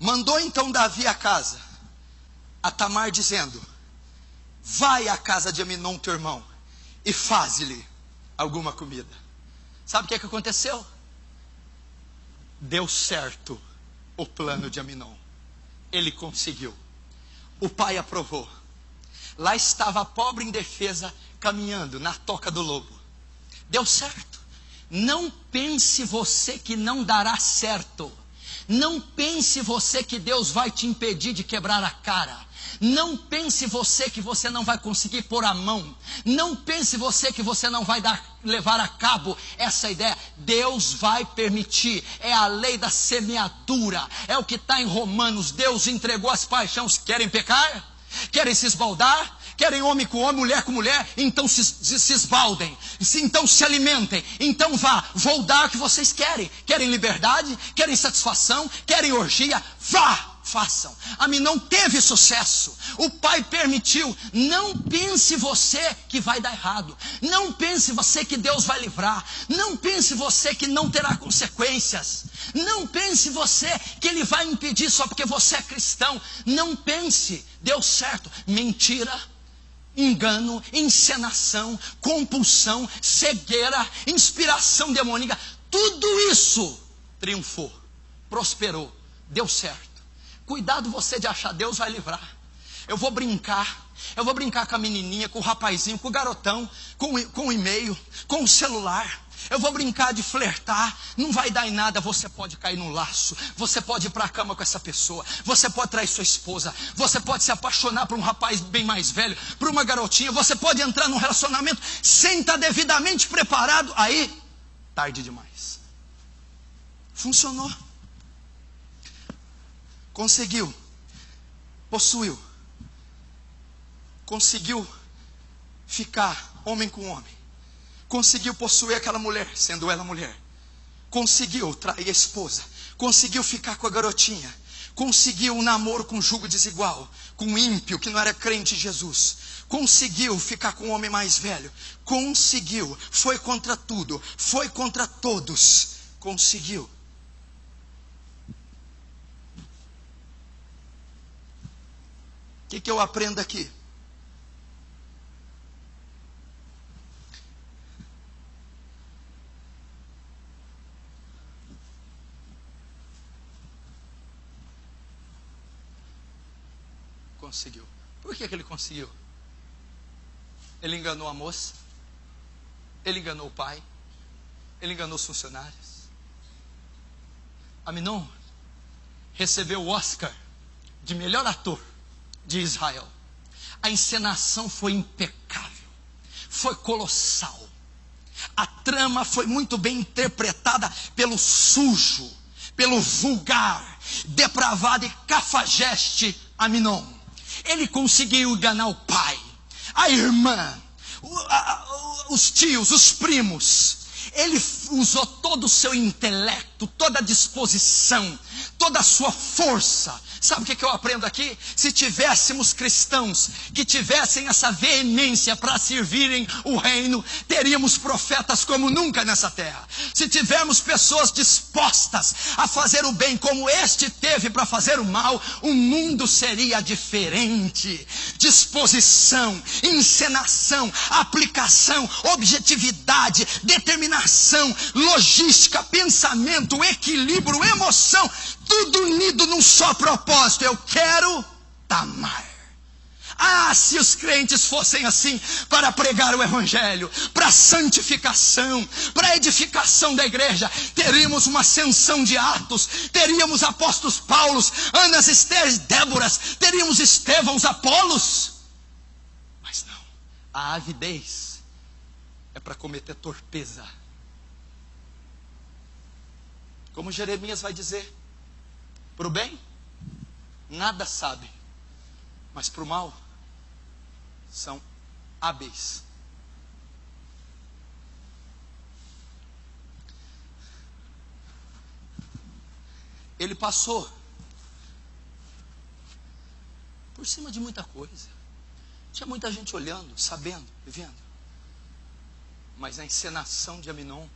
Mandou então Davi a casa, a Tamar dizendo: vai à casa de Aminon teu irmão, e faze-lhe alguma comida. Sabe o que aconteceu? Deu certo o plano de Aminon. Ele conseguiu. O pai aprovou. Lá estava a pobre indefesa caminhando na toca do lobo. Deu certo. Não pense você que não dará certo. Não pense você que Deus vai te impedir de quebrar a cara. Não pense você que você não vai conseguir pôr a mão. Não pense você que você não vai levar a cabo essa ideia. Deus vai permitir. É a lei da semeadura. É o que está em Romanos. Deus entregou as paixões. Querem pecar? Querem se esbaldar? Querem homem com homem, mulher com mulher? Então se esbaldem. Então se alimentem. Então vou dar o que vocês querem. Querem liberdade? Querem satisfação? Querem orgia? Vá! Façam. Aminon teve sucesso. O pai permitiu. Não pense você que vai dar errado. Não pense você que Deus vai livrar. Não pense você que não terá consequências. Não pense você que Ele vai impedir só porque você é cristão. Não pense. Deu certo. Mentira, engano, encenação, compulsão, cegueira, inspiração demoníaca. Tudo isso triunfou, prosperou, deu certo. Cuidado você de achar, Deus vai livrar. Eu vou brincar com a menininha, com o rapazinho, com o garotão, com o e-mail, com o celular. Eu vou brincar de flertar, não vai dar em nada, você pode cair num laço, você pode ir para a cama com essa pessoa, você pode trair sua esposa, você pode se apaixonar por um rapaz bem mais velho, por uma garotinha, você pode entrar num relacionamento sem estar devidamente preparado, aí, tarde demais. Funcionou. Conseguiu, possuiu, conseguiu ficar homem com homem, conseguiu possuir aquela mulher, sendo ela mulher, conseguiu trair a esposa, conseguiu ficar com a garotinha, conseguiu um namoro com jugo desigual, com um ímpio que não era crente em Jesus, conseguiu ficar com um homem mais velho, conseguiu, foi contra tudo, foi contra todos, conseguiu. O que eu aprendo aqui? Conseguiu. Por que ele conseguiu? Ele enganou a moça, ele enganou o pai, ele enganou os funcionários. Amnon recebeu o Oscar de melhor ator de Israel. A encenação foi impecável, foi colossal. A trama foi muito bem interpretada pelo sujo, pelo vulgar, depravado e cafajeste Amnon. Ele conseguiu enganar o pai, a irmã, os tios, os primos. Ele usou todo o seu intelecto, toda a disposição, toda a sua força. Sabe o que eu aprendo aqui? Se tivéssemos cristãos que tivessem essa veemência para servirem o reino, teríamos profetas como nunca nessa terra. Se tivermos pessoas dispostas a fazer o bem como este teve para fazer o mal, o mundo seria diferente. Disposição, encenação, aplicação, objetividade, determinação, logística, pensamento, equilíbrio, emoção, tudo unido num só propósito. Eu quero Tamar. Ah, se os crentes fossem assim, para pregar o evangelho, para santificação, para edificação da igreja, teríamos uma ascensão de Atos, teríamos apóstolos Paulos, Anas, Estéres, Déboras, teríamos Estevãos, Apolos. Mas não, a avidez é para cometer torpeza. Como Jeremias vai dizer, para o bem, nada sabe, mas para o mal, são hábeis. Ele passou por cima de muita coisa. Tinha muita gente olhando, sabendo, vendo. Mas a encenação de Amnon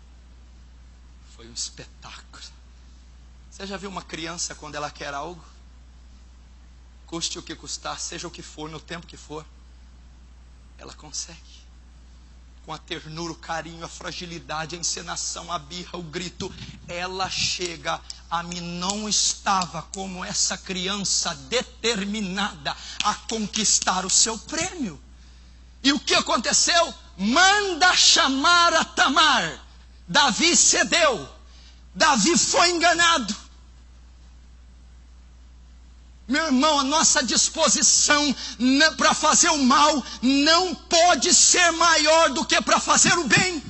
foi um espetáculo. Você já viu uma criança quando ela quer algo? Custe o que custar, seja o que for, no tempo que for, ela consegue. Com a ternura, o carinho, a fragilidade, a encenação, a birra, o grito, ela chega. Amnon estava como essa criança determinada a conquistar o seu prêmio. E o que aconteceu? Manda chamar a Tamar. Davi cedeu. Davi foi enganado. Meu irmão, a nossa disposição para fazer o mal não pode ser maior do que para fazer o bem.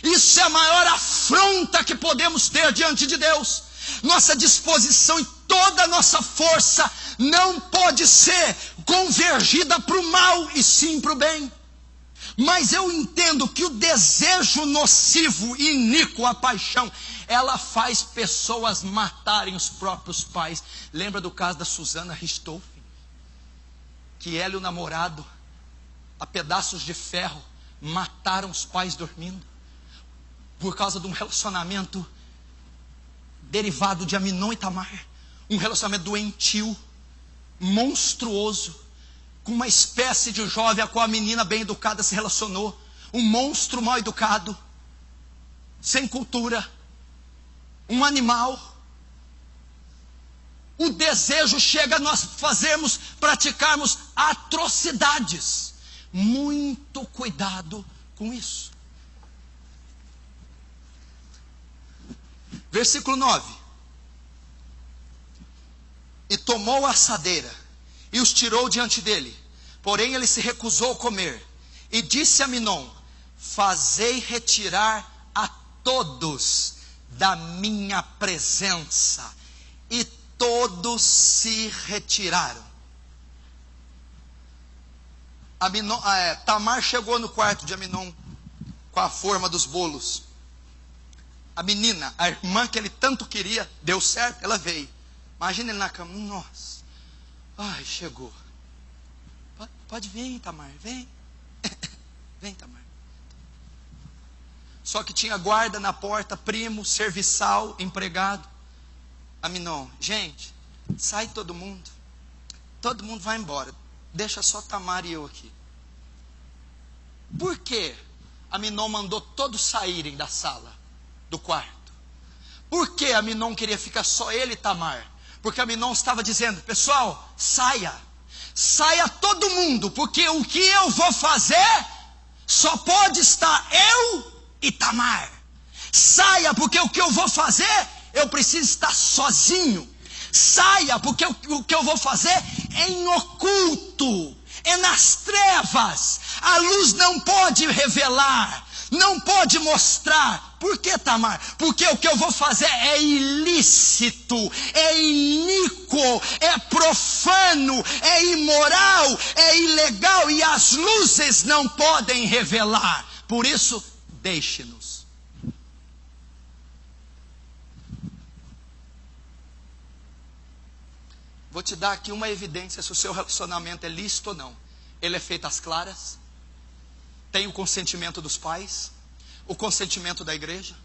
Isso é a maior afronta que podemos ter diante de Deus. Nossa disposição e toda a nossa força não pode ser convergida para o mal e sim para o bem. Mas eu entendo que o desejo nocivo e iníquo, a paixão, ela faz pessoas matarem os próprios pais. Lembra do caso da Susana Richthofen? Que ela e o namorado, a pedaços de ferro, mataram os pais dormindo. Por causa de um relacionamento derivado de Amnon e Tamar. Um relacionamento doentio, monstruoso. Com uma espécie de jovem a qual a menina bem educada se relacionou. Um monstro mal educado, sem cultura, um animal. O desejo chega a nós fazermos, praticarmos atrocidades. Muito cuidado com isso. Versículo 9. E tomou a assadeira e os tirou diante dele. Porém ele se recusou a comer. E disse a Amnon: fazei retirar a todos da minha presença. E todos se retiraram. Tamar chegou no quarto de Amnon com a forma dos bolos. A menina, a irmã que ele tanto queria, deu certo, ela veio. Imagina ele na cama, nossa, ai, chegou. Pode vir, Tamar, vem. Vem, Tamar. Só que tinha guarda na porta, primo, serviçal, empregado. Amnon, gente, sai todo mundo. Todo mundo vai embora. Deixa só Tamar e eu aqui. Por quê? Amnon mandou todos saírem da sala, do quarto. Por que Amnon queria ficar só ele e Tamar? Porque Amnon estava dizendo: pessoal, saia. saia todo mundo, porque o que eu vou fazer, só pode estar eu e Tamar. Saia, porque o que eu vou fazer, eu preciso estar sozinho. Saia, porque o que eu vou fazer é em oculto, é nas trevas. A luz não pode revelar, não pode mostrar. Por que, Tamar? Porque o que eu vou fazer é ilícito, é iníquo, é profano, é imoral, é ilegal, e as luzes não podem revelar. Por isso, deixe-nos. Vou te dar aqui uma evidência se o seu relacionamento é lícito ou não. Ele é feito às claras, tem o consentimento dos pais, o consentimento da igreja,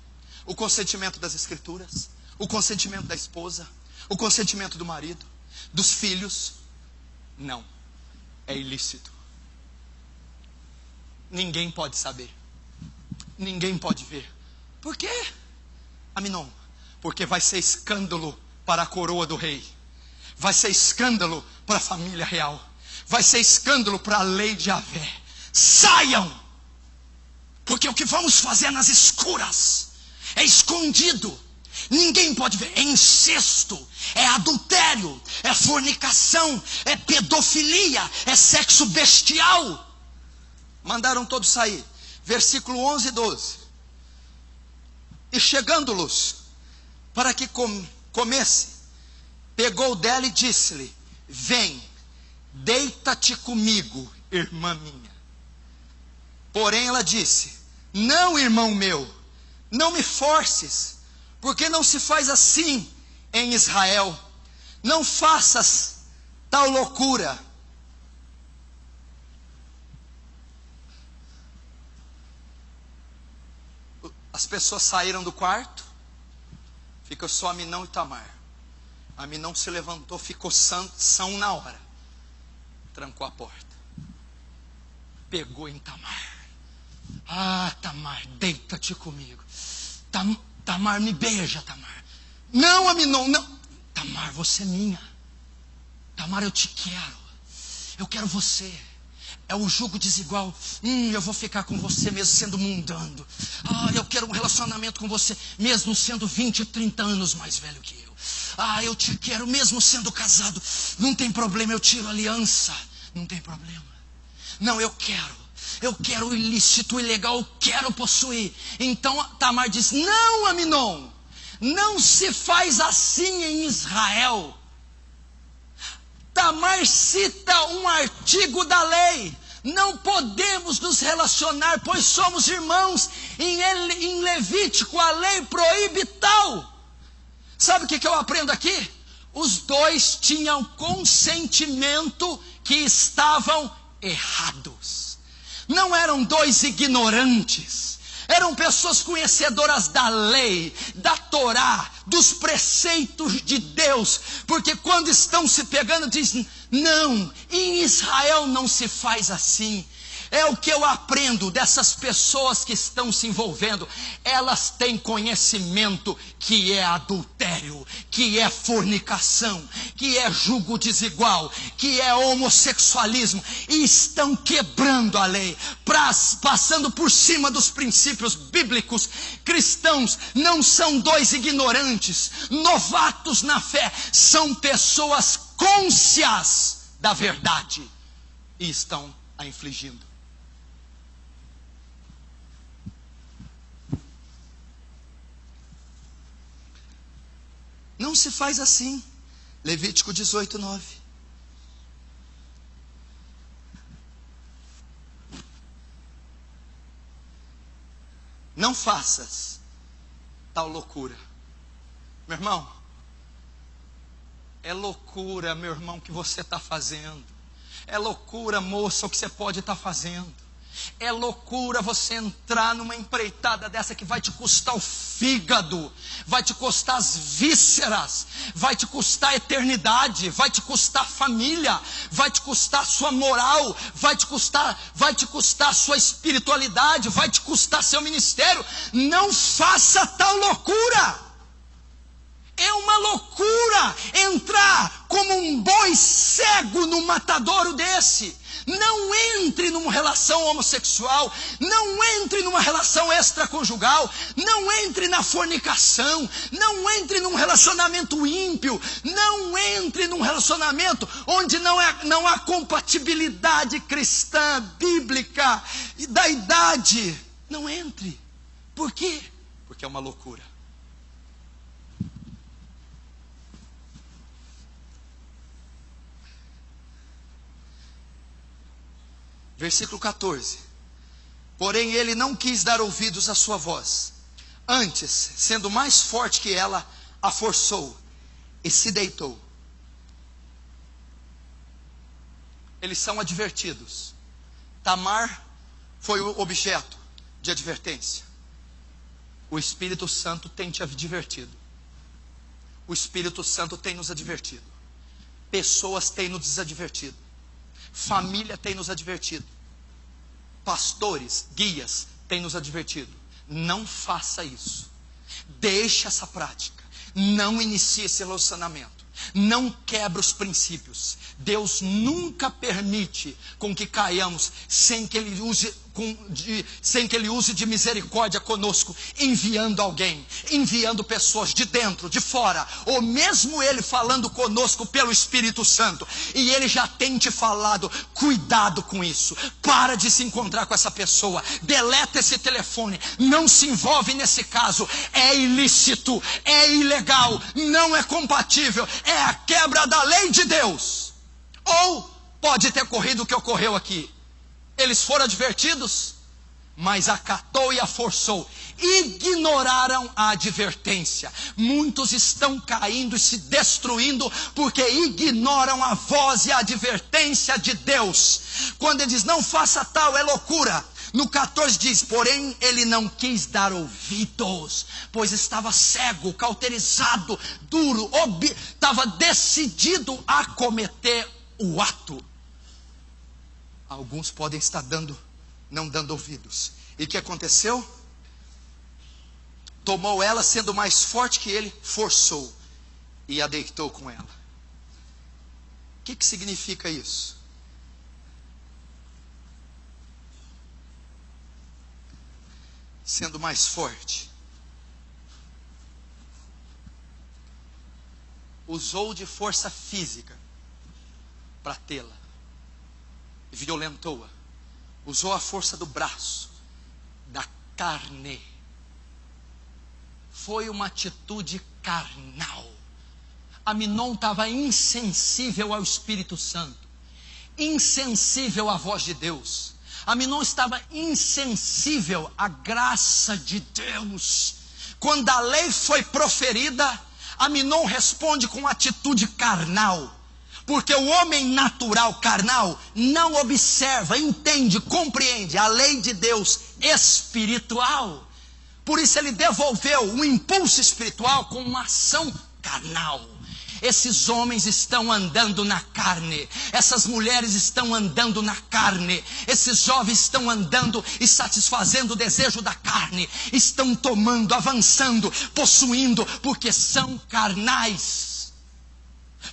o consentimento das escrituras, o consentimento da esposa, o consentimento do marido, dos filhos. Não, é ilícito. Ninguém pode saber, ninguém pode ver. Por quê, Aminon? Porque vai ser escândalo para a coroa do rei, vai ser escândalo para a família real, vai ser escândalo para a lei de Yahvé. Saiam! Porque o que vamos fazer nas escuras é escondido, ninguém pode ver. É incesto, é adultério, é fornicação, é pedofilia, é sexo bestial. Mandaram todos sair. Versículo 11 e 12. E chegando-los para que comesse, pegou dela e disse-lhe: vem, deita-te comigo, irmã minha. Porém ela disse: não, irmão meu, não me forces, porque não se faz assim em Israel. Não faças tal loucura. As pessoas saíram do quarto, ficou só Aminon e Tamar. Aminon se levantou, ficou são na hora, trancou a porta, pegou em Tamar. Ah, Tamar, deita-te comigo. Tamar, me beija, Tamar. Não, Aminon, não. Tamar, você é minha. Tamar, eu te quero. Eu quero você. É o jugo desigual. Eu vou ficar com você mesmo sendo mundano. Ah, eu quero um relacionamento com você mesmo sendo 20, 30 anos mais velho que eu. Ah, eu te quero mesmo sendo casado. Não tem problema, eu tiro a aliança. Não tem problema. Não, eu quero o ilícito, o ilegal, eu quero possuir. Então Tamar diz: não, Aminon, não se faz assim em Israel. Tamar cita um artigo da lei: não podemos nos relacionar, pois somos irmãos. Em Levítico a lei proíbe tal. Sabe o que eu aprendo aqui? Os dois tinham consentimento que estavam errados. Não eram dois ignorantes, eram pessoas conhecedoras da lei, da Torá, dos preceitos de Deus. Porque quando estão se pegando, dizem: não, em Israel não se faz assim. É o que eu aprendo dessas pessoas que estão se envolvendo. Elas têm conhecimento que é adultério, que é fornicação, que é jugo desigual, que é homossexualismo, e estão quebrando a lei, passando por cima dos princípios bíblicos. Cristãos não são dois ignorantes, novatos na fé, são pessoas cônscias da verdade e estão a infligindo. Não se faz assim. Levítico 18, 9. Não faças tal loucura. Meu irmão, é loucura, meu irmão, que você está fazendo. É loucura, moça, o que você pode estar fazendo. É loucura você entrar numa empreitada dessa que vai te custar o fígado, vai te custar as vísceras, vai te custar a eternidade, vai te custar a família, vai te custar a sua moral, vai te custar a sua espiritualidade, vai te custar seu ministério. Não faça tal loucura. É uma loucura entrar como um boi cego num matadouro desse. Não entre numa relação homossexual, não entre numa relação extraconjugal, não entre na fornicação, não entre num relacionamento ímpio, não entre num relacionamento onde não há compatibilidade cristã, bíblica, da idade. Não entre. Por quê? Porque é uma loucura. Versículo 14. Porém ele não quis dar ouvidos à sua voz. Antes, sendo mais forte que ela, a forçou e se deitou. Eles são advertidos. Tamar foi o objeto de advertência. O Espírito Santo tem te advertido. O Espírito Santo tem nos advertido. Pessoas têm nos advertido. Família tem nos advertido. Pastores, guias têm nos advertido. Não faça isso. Deixe essa prática. Não inicie esse relacionamento. Não quebre os princípios. Deus nunca permite com que caiamos sem que Ele use de misericórdia conosco, enviando alguém, enviando pessoas de dentro, de fora, ou mesmo Ele falando conosco pelo Espírito Santo, e Ele já tem te falado, cuidado com isso, para de se encontrar com essa pessoa, deleta esse telefone, não se envolve nesse caso, é ilícito, é ilegal, não é compatível, é a quebra da lei de Deus. Ou pode ter ocorrido o que ocorreu aqui. Eles foram advertidos, mas acatou e a forçou. Ignoraram a advertência. Muitos estão caindo e se destruindo porque ignoram a voz e a advertência de Deus. Quando ele diz não faça tal, é loucura. No 14 diz, porém ele não quis dar ouvidos, pois estava cego, cauterizado, duro, estava decidido a cometer o ato. Alguns podem estar não dando ouvidos. E o que aconteceu? Tomou ela, sendo mais forte que ele, forçou e a deitou com ela. O que significa isso? Sendo mais forte. Usou de força física para tê-la. Violentou-a. Usou a força do braço, da carne. Foi uma atitude carnal. Aminon estava insensível ao Espírito Santo, insensível à voz de Deus. Aminon estava insensível à graça de Deus. Quando a lei foi proferida, Aminon responde com atitude carnal. Porque o homem natural, carnal, não observa, entende, compreende a lei de Deus espiritual. Por isso ele devolveu um impulso espiritual com uma ação carnal. Esses homens estão andando na carne, essas mulheres estão andando na carne, esses jovens estão andando e satisfazendo o desejo da carne, estão tomando, avançando, possuindo, porque são carnais.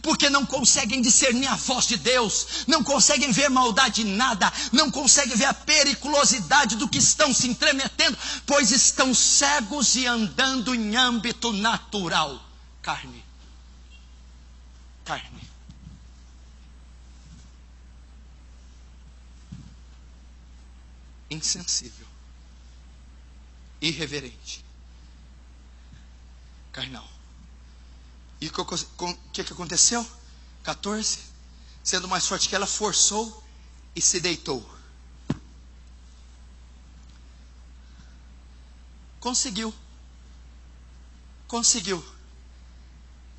Porque não conseguem discernir a voz de Deus, não conseguem ver maldade em nada, não conseguem ver a periculosidade do que estão se intrometendo, pois estão cegos e andando em âmbito natural. Carne. Carne. Insensível. Irreverente. Carnal. E o que aconteceu? 14. Sendo mais forte que ela, forçou e se deitou. Conseguiu.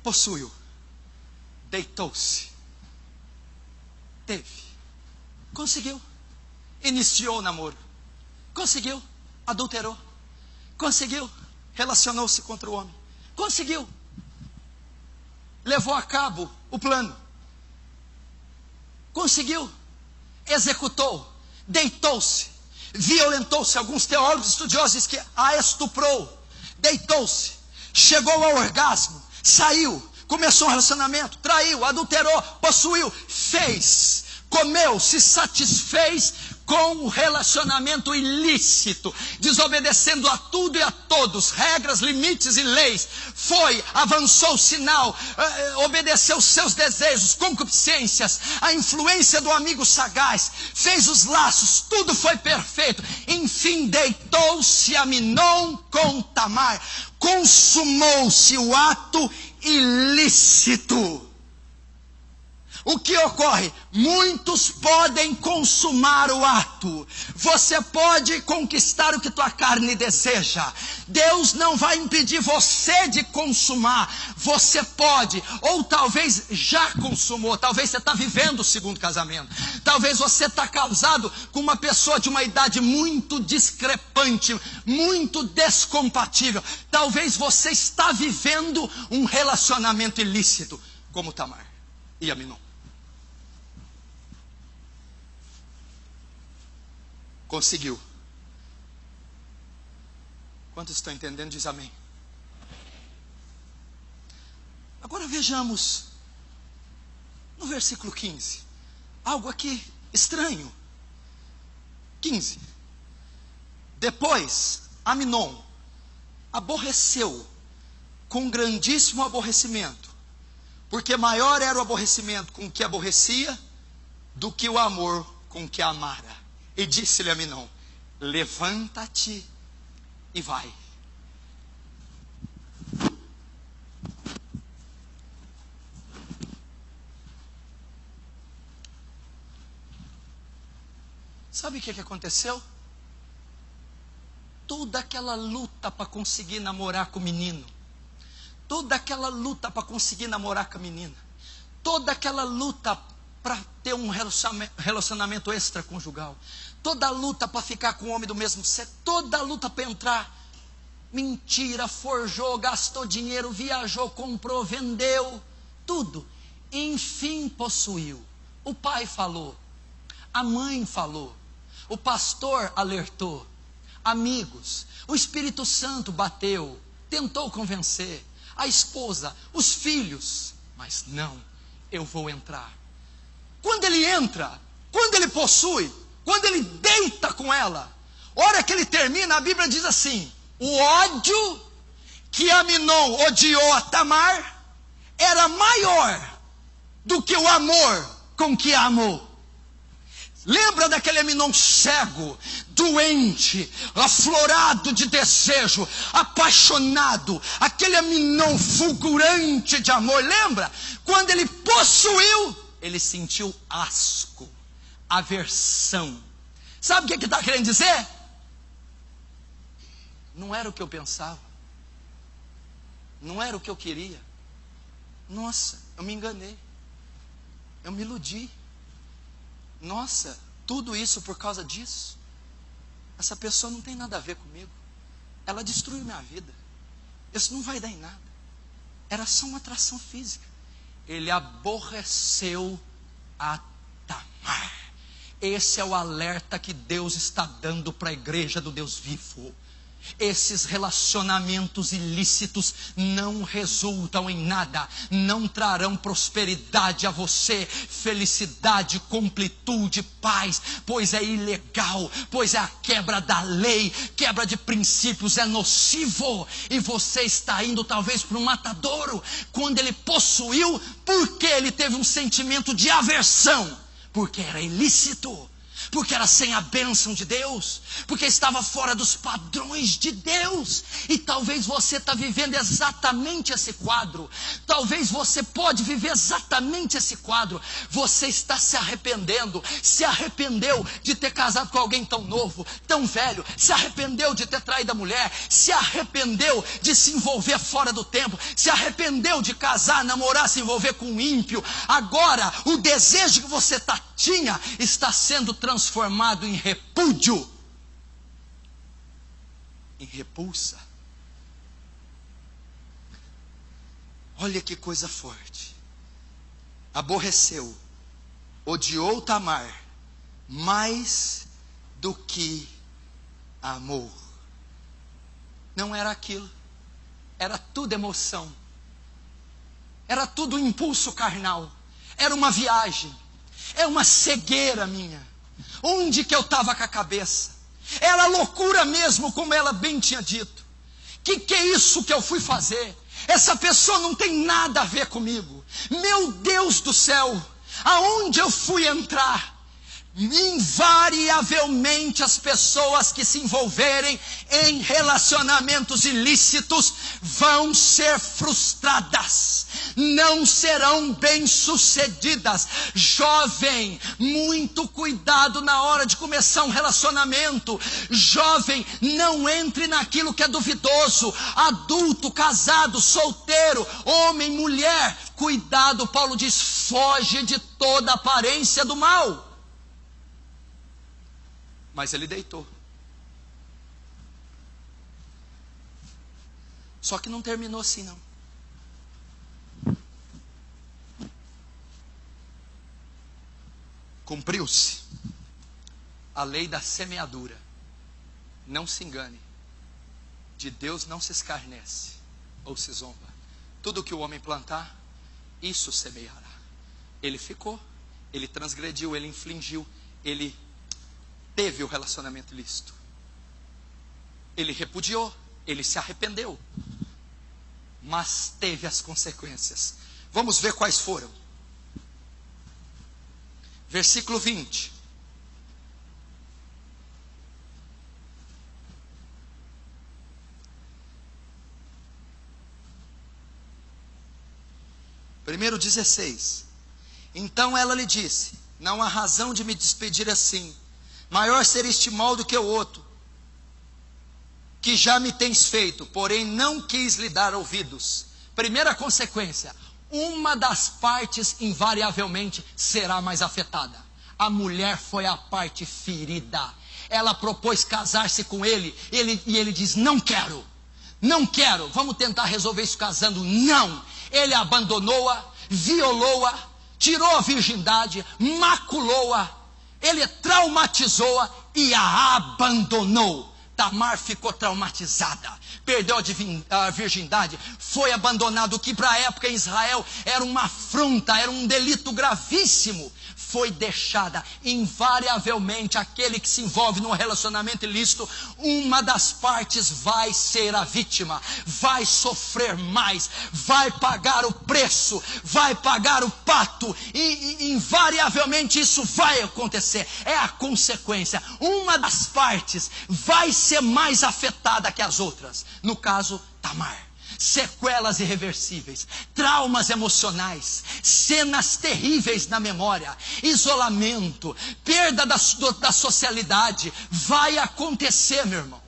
Possuiu. Deitou-se. Teve. Conseguiu. Iniciou o namoro. Conseguiu. Adulterou. Conseguiu. Relacionou-se contra o homem. Conseguiu. Levou a cabo o plano. Conseguiu. Executou. Deitou-se. Violentou-se. Alguns teólogos estudiosos dizem que a estuprou. Deitou-se. Chegou ao orgasmo. Saiu. começou um relacionamento, traiu, adulterou, possuiu, fez, comeu, se satisfez com o relacionamento ilícito, desobedecendo a tudo e a todos, regras, limites e leis. Foi, avançou o sinal, obedeceu os seus desejos, concupiscências, a influência do amigo sagaz, fez os laços, tudo foi perfeito. Enfim, deitou-se Aminon com Tamar, consumou-se o ato ilícito. O que ocorre? Muitos podem consumar o ato. Você pode conquistar o que tua carne deseja. Deus não vai impedir você de consumar. Você pode, ou talvez já consumou. Talvez você está vivendo o segundo casamento. Talvez você está casado com uma pessoa de uma idade muito discrepante, muito descompatível. Talvez você está vivendo um relacionamento ilícito, como Tamar e Aminon. Conseguiu. Quantos estão entendendo? Diz amém. Agora vejamos no versículo 15. Algo aqui estranho. 15. Depois, Aminon aborreceu com grandíssimo aborrecimento, porque maior era o aborrecimento com que aborrecia do que o amor com que amara. E disse-lhe a Aminon: levanta-te e vai. Sabe o que aconteceu? Toda aquela luta para conseguir namorar com o menino, toda aquela luta para conseguir namorar com a menina, toda aquela luta para ter um relacionamento extraconjugal, toda a luta para ficar com um homem do mesmo sexo, toda a luta para entrar, mentira, forjou, gastou dinheiro, viajou, comprou, vendeu, tudo, enfim possuiu. O pai falou, a mãe falou, o pastor alertou, amigos, o Espírito Santo bateu, tentou convencer, a esposa, os filhos, mas não, eu vou entrar. Quando ele entra, quando ele possui, quando ele deita com ela, hora que ele termina, a Bíblia diz assim: o ódio que Aminon odiou a Tamar era maior do que o amor com que a amou. Lembra daquele Aminon cego, doente, aflorado de desejo, apaixonado, aquele Aminon fulgurante de amor, lembra? Quando ele possuiu, ele sentiu asco, aversão. Sabe o que está querendo dizer? Não era o que eu pensava, não era o que eu queria. Nossa, eu me enganei, eu me iludi. Nossa, tudo isso por causa disso. Essa pessoa não tem nada a ver comigo, ela destruiu minha vida, isso não vai dar em nada. Era só uma atração física. Ele aborreceu a Tamar. Esse é o alerta que Deus está dando para a igreja do Deus vivo. Esses relacionamentos ilícitos não resultam em nada, não trarão prosperidade a você, felicidade, completude, paz, pois é ilegal, pois é a quebra da lei, quebra de princípios, é nocivo, e você está indo talvez para um matadouro. Quando ele possuiu, porque ele teve um sentimento de aversão? Porque era ilícito, porque era sem a bênção de Deus, porque estava fora dos padrões de Deus. E talvez você está vivendo exatamente esse quadro, talvez você pode viver exatamente esse quadro. Você está se arrependeu de ter casado com alguém tão novo, tão velho, se arrependeu de ter traído a mulher, se arrependeu de se envolver fora do tempo, se arrependeu de casar, namorar, se envolver com um ímpio. Agora o desejo que você tinha está sendo transformado em repúdio, em repulsa. Olha que coisa forte. Aborreceu, odiou Tamar mais do que amou. Não era aquilo, era tudo emoção, Era tudo um impulso carnal. Era uma viagem. É uma cegueira minha. Onde que eu estava com a cabeça? Era loucura mesmo, como ela bem tinha dito. Que é isso que eu fui fazer? Essa pessoa não tem nada a ver comigo. Meu Deus do céu, aonde eu fui entrar? Invariavelmente as pessoas que se envolverem em relacionamentos ilícitos vão ser frustradas, não serão bem-sucedidas. Jovem, muito cuidado na hora de começar um relacionamento. Jovem, não entre naquilo que é duvidoso. Adulto, casado, solteiro, homem, mulher, cuidado. Paulo diz, foge de toda aparência do mal. Mas ele deitou. Só que não terminou assim, não. Cumpriu-se a lei da semeadura. Não se engane. De Deus não se escarnece ou se zomba. Tudo que o homem plantar, isso semeará. Ele ficou, ele transgrediu, ele infligiu, ele teve o relacionamento ilícito. Ele repudiou, ele se arrependeu, mas teve as consequências. Vamos ver quais foram. Versículo 20. Primeiro 16. Então ela lhe disse, não há razão de me despedir assim. Maior ser este mal do que o outro, que já me tens feito, porém não quis lhe dar ouvidos. Primeira consequência, uma das partes invariavelmente será mais afetada. A mulher foi a parte ferida. Ela propôs casar-se com ele, e ele diz, não quero, vamos tentar resolver isso casando. Não, ele abandonou-a, violou-a, tirou a virgindade, maculou-a. Ele traumatizou-a e a abandonou. Tamar ficou traumatizada, perdeu a virgindade, foi abandonado, o que para a época em Israel era uma afronta, era um delito gravíssimo. Foi deixada. Invariavelmente aquele que se envolve num relacionamento ilícito, uma das partes vai ser a vítima, vai sofrer mais, vai pagar o preço, vai pagar o pato, e invariavelmente isso vai acontecer. É a consequência. Uma das partes vai ser mais afetada que as outras. No caso, Tamar. Sequelas irreversíveis, traumas emocionais, cenas terríveis na memória, isolamento, perda da socialidade, vai acontecer, meu irmão.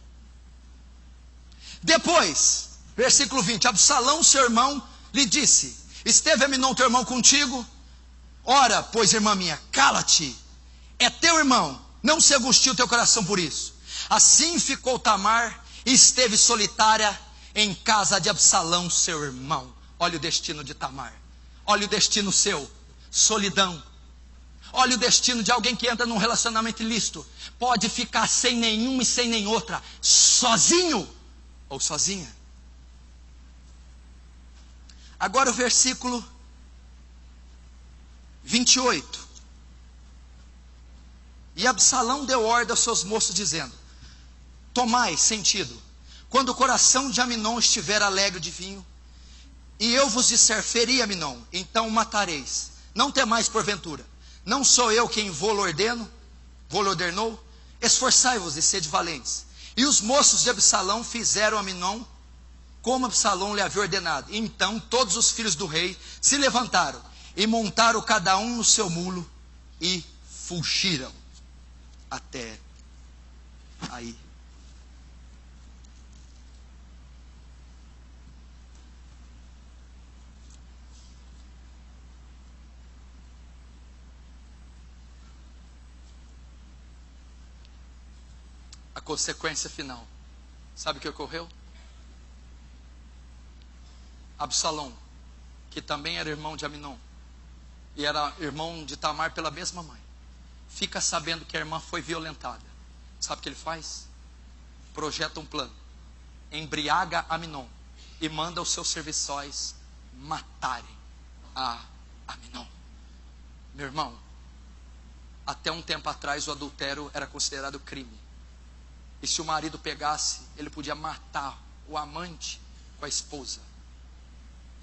Depois, versículo 20, Absalão, seu irmão, lhe disse, esteve Aminon, teu irmão, contigo? Ora, pois, irmã minha, cala-te, é teu irmão, não se angustie o teu coração por isso. Assim ficou Tamar e esteve solitária em casa de Absalão, seu irmão. Olha o destino de Tamar. Olha o destino seu. Solidão. Olha o destino de alguém que entra num relacionamento ilícito. Pode ficar sem nenhuma e sem nem outra. Sozinho ou sozinha. Agora o versículo 28. E Absalão deu ordem aos seus moços dizendo, tomai, sentido, quando o coração de Aminon estiver alegre de vinho, e eu vos disser, feri Aminon, então o matareis. Não temais porventura, não sou eu quem vou-lo ordenou? Esforçai-vos e sede valentes. E os moços de Absalão fizeram a Aminon como Absalão lhe havia ordenado. Então todos os filhos do rei se levantaram e montaram cada um no seu mulo e fugiram até aí. A consequência final. Sabe o que ocorreu? Absalão, que também era irmão de Aminon, e era irmão de Tamar pela mesma mãe, fica sabendo que a irmã foi violentada. Sabe o que ele faz? Projeta um plano, embriaga Aminon e manda os seus serviçóis matarem a Aminon. Meu irmão, até um tempo atrás o adultério era considerado crime. E se o marido pegasse, ele podia matar o amante com a esposa.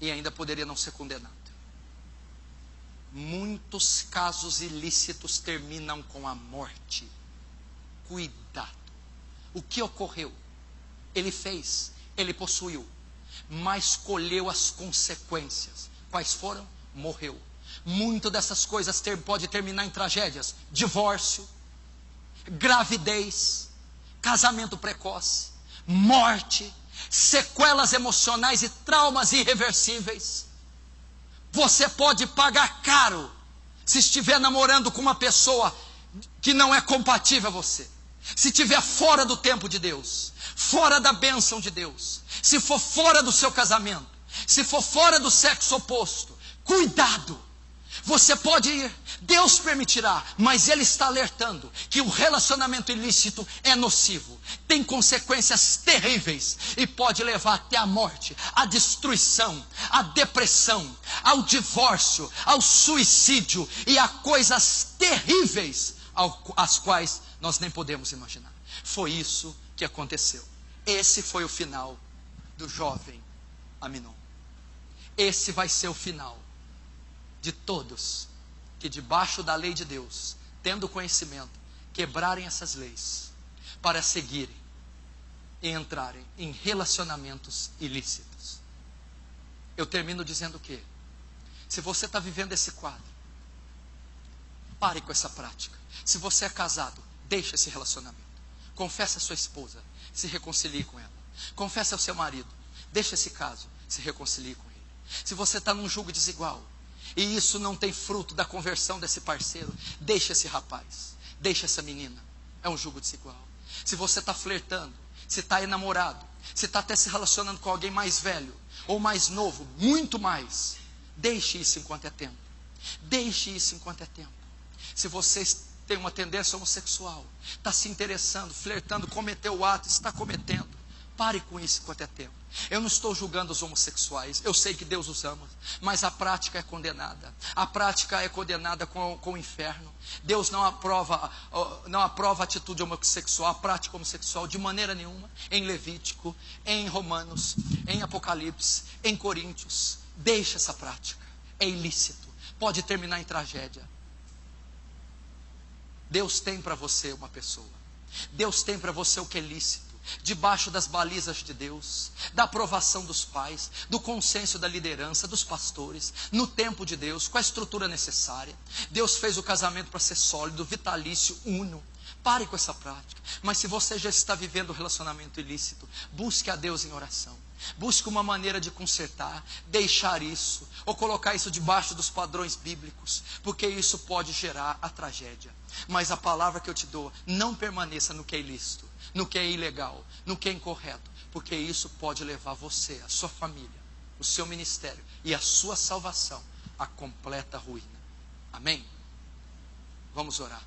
E ainda poderia não ser condenado. Muitos casos ilícitos terminam com a morte. Cuidado. O que ocorreu? Ele fez, ele possuiu, mas colheu as consequências. Quais foram? Morreu. Muito dessas coisas pode terminar em tragédias: divórcio, gravidez, casamento precoce, morte, sequelas emocionais e traumas irreversíveis. Você pode pagar caro se estiver namorando com uma pessoa que não é compatível a você. Se estiver fora do tempo de Deus, fora da bênção de Deus, se for fora do seu casamento, se for fora do sexo oposto, cuidado. Você pode ir, Deus permitirá, mas Ele está alertando que o relacionamento ilícito é nocivo, tem consequências terríveis e pode levar até a morte, à destruição, à depressão, ao divórcio, ao suicídio e a coisas terríveis as quais nós nem podemos imaginar. Foi isso que aconteceu. Esse foi o final do jovem Aminon. Esse vai ser o final de todos que debaixo da lei de Deus, tendo conhecimento, quebrarem essas leis para seguirem e entrarem em relacionamentos ilícitos. Eu termino dizendo o quê? Se você está vivendo esse quadro, pare com essa prática. Se você é casado, deixe esse relacionamento. Confesse a sua esposa, se reconcilie com ela. Confesse ao seu marido, deixe esse caso, se reconcilie com ele. Se você está num julgo desigual, e isso não tem fruto da conversão desse parceiro, deixe esse rapaz, deixe essa menina. É um julgo desigual. Se você está flertando, se está enamorado, se está até se relacionando com alguém mais velho, ou mais novo, muito mais, deixe isso enquanto é tempo. Deixe isso enquanto é tempo. Se você tem uma tendência homossexual, está se interessando, flertando, cometeu o ato, está cometendo, pare com isso enquanto é tempo. Eu não estou julgando os homossexuais, eu sei que Deus os ama, mas a prática é condenada. A prática é condenada com o inferno. Deus não aprova a atitude homossexual, a prática homossexual de maneira nenhuma. Em Levítico, em Romanos, em Apocalipse, em Coríntios. Deixe essa prática, é ilícito, pode terminar em tragédia. Deus tem para você uma pessoa. Deus tem para você o que é lícito, debaixo das balizas de Deus, da aprovação dos pais, do consenso da liderança, dos pastores, no tempo de Deus, com a estrutura necessária. Deus fez o casamento para ser sólido, vitalício, uno. Pare com essa prática. Mas se você já está vivendo um relacionamento ilícito, busque a Deus em oração. Busque uma maneira de consertar, deixar isso, ou colocar isso debaixo dos padrões bíblicos, porque isso pode gerar a tragédia. Mas a palavra que eu te dou, não permaneça no que é ilícito, no que é ilegal, no que é incorreto, porque isso pode levar você, a sua família, o seu ministério e a sua salvação à completa ruína. Amém? Vamos orar.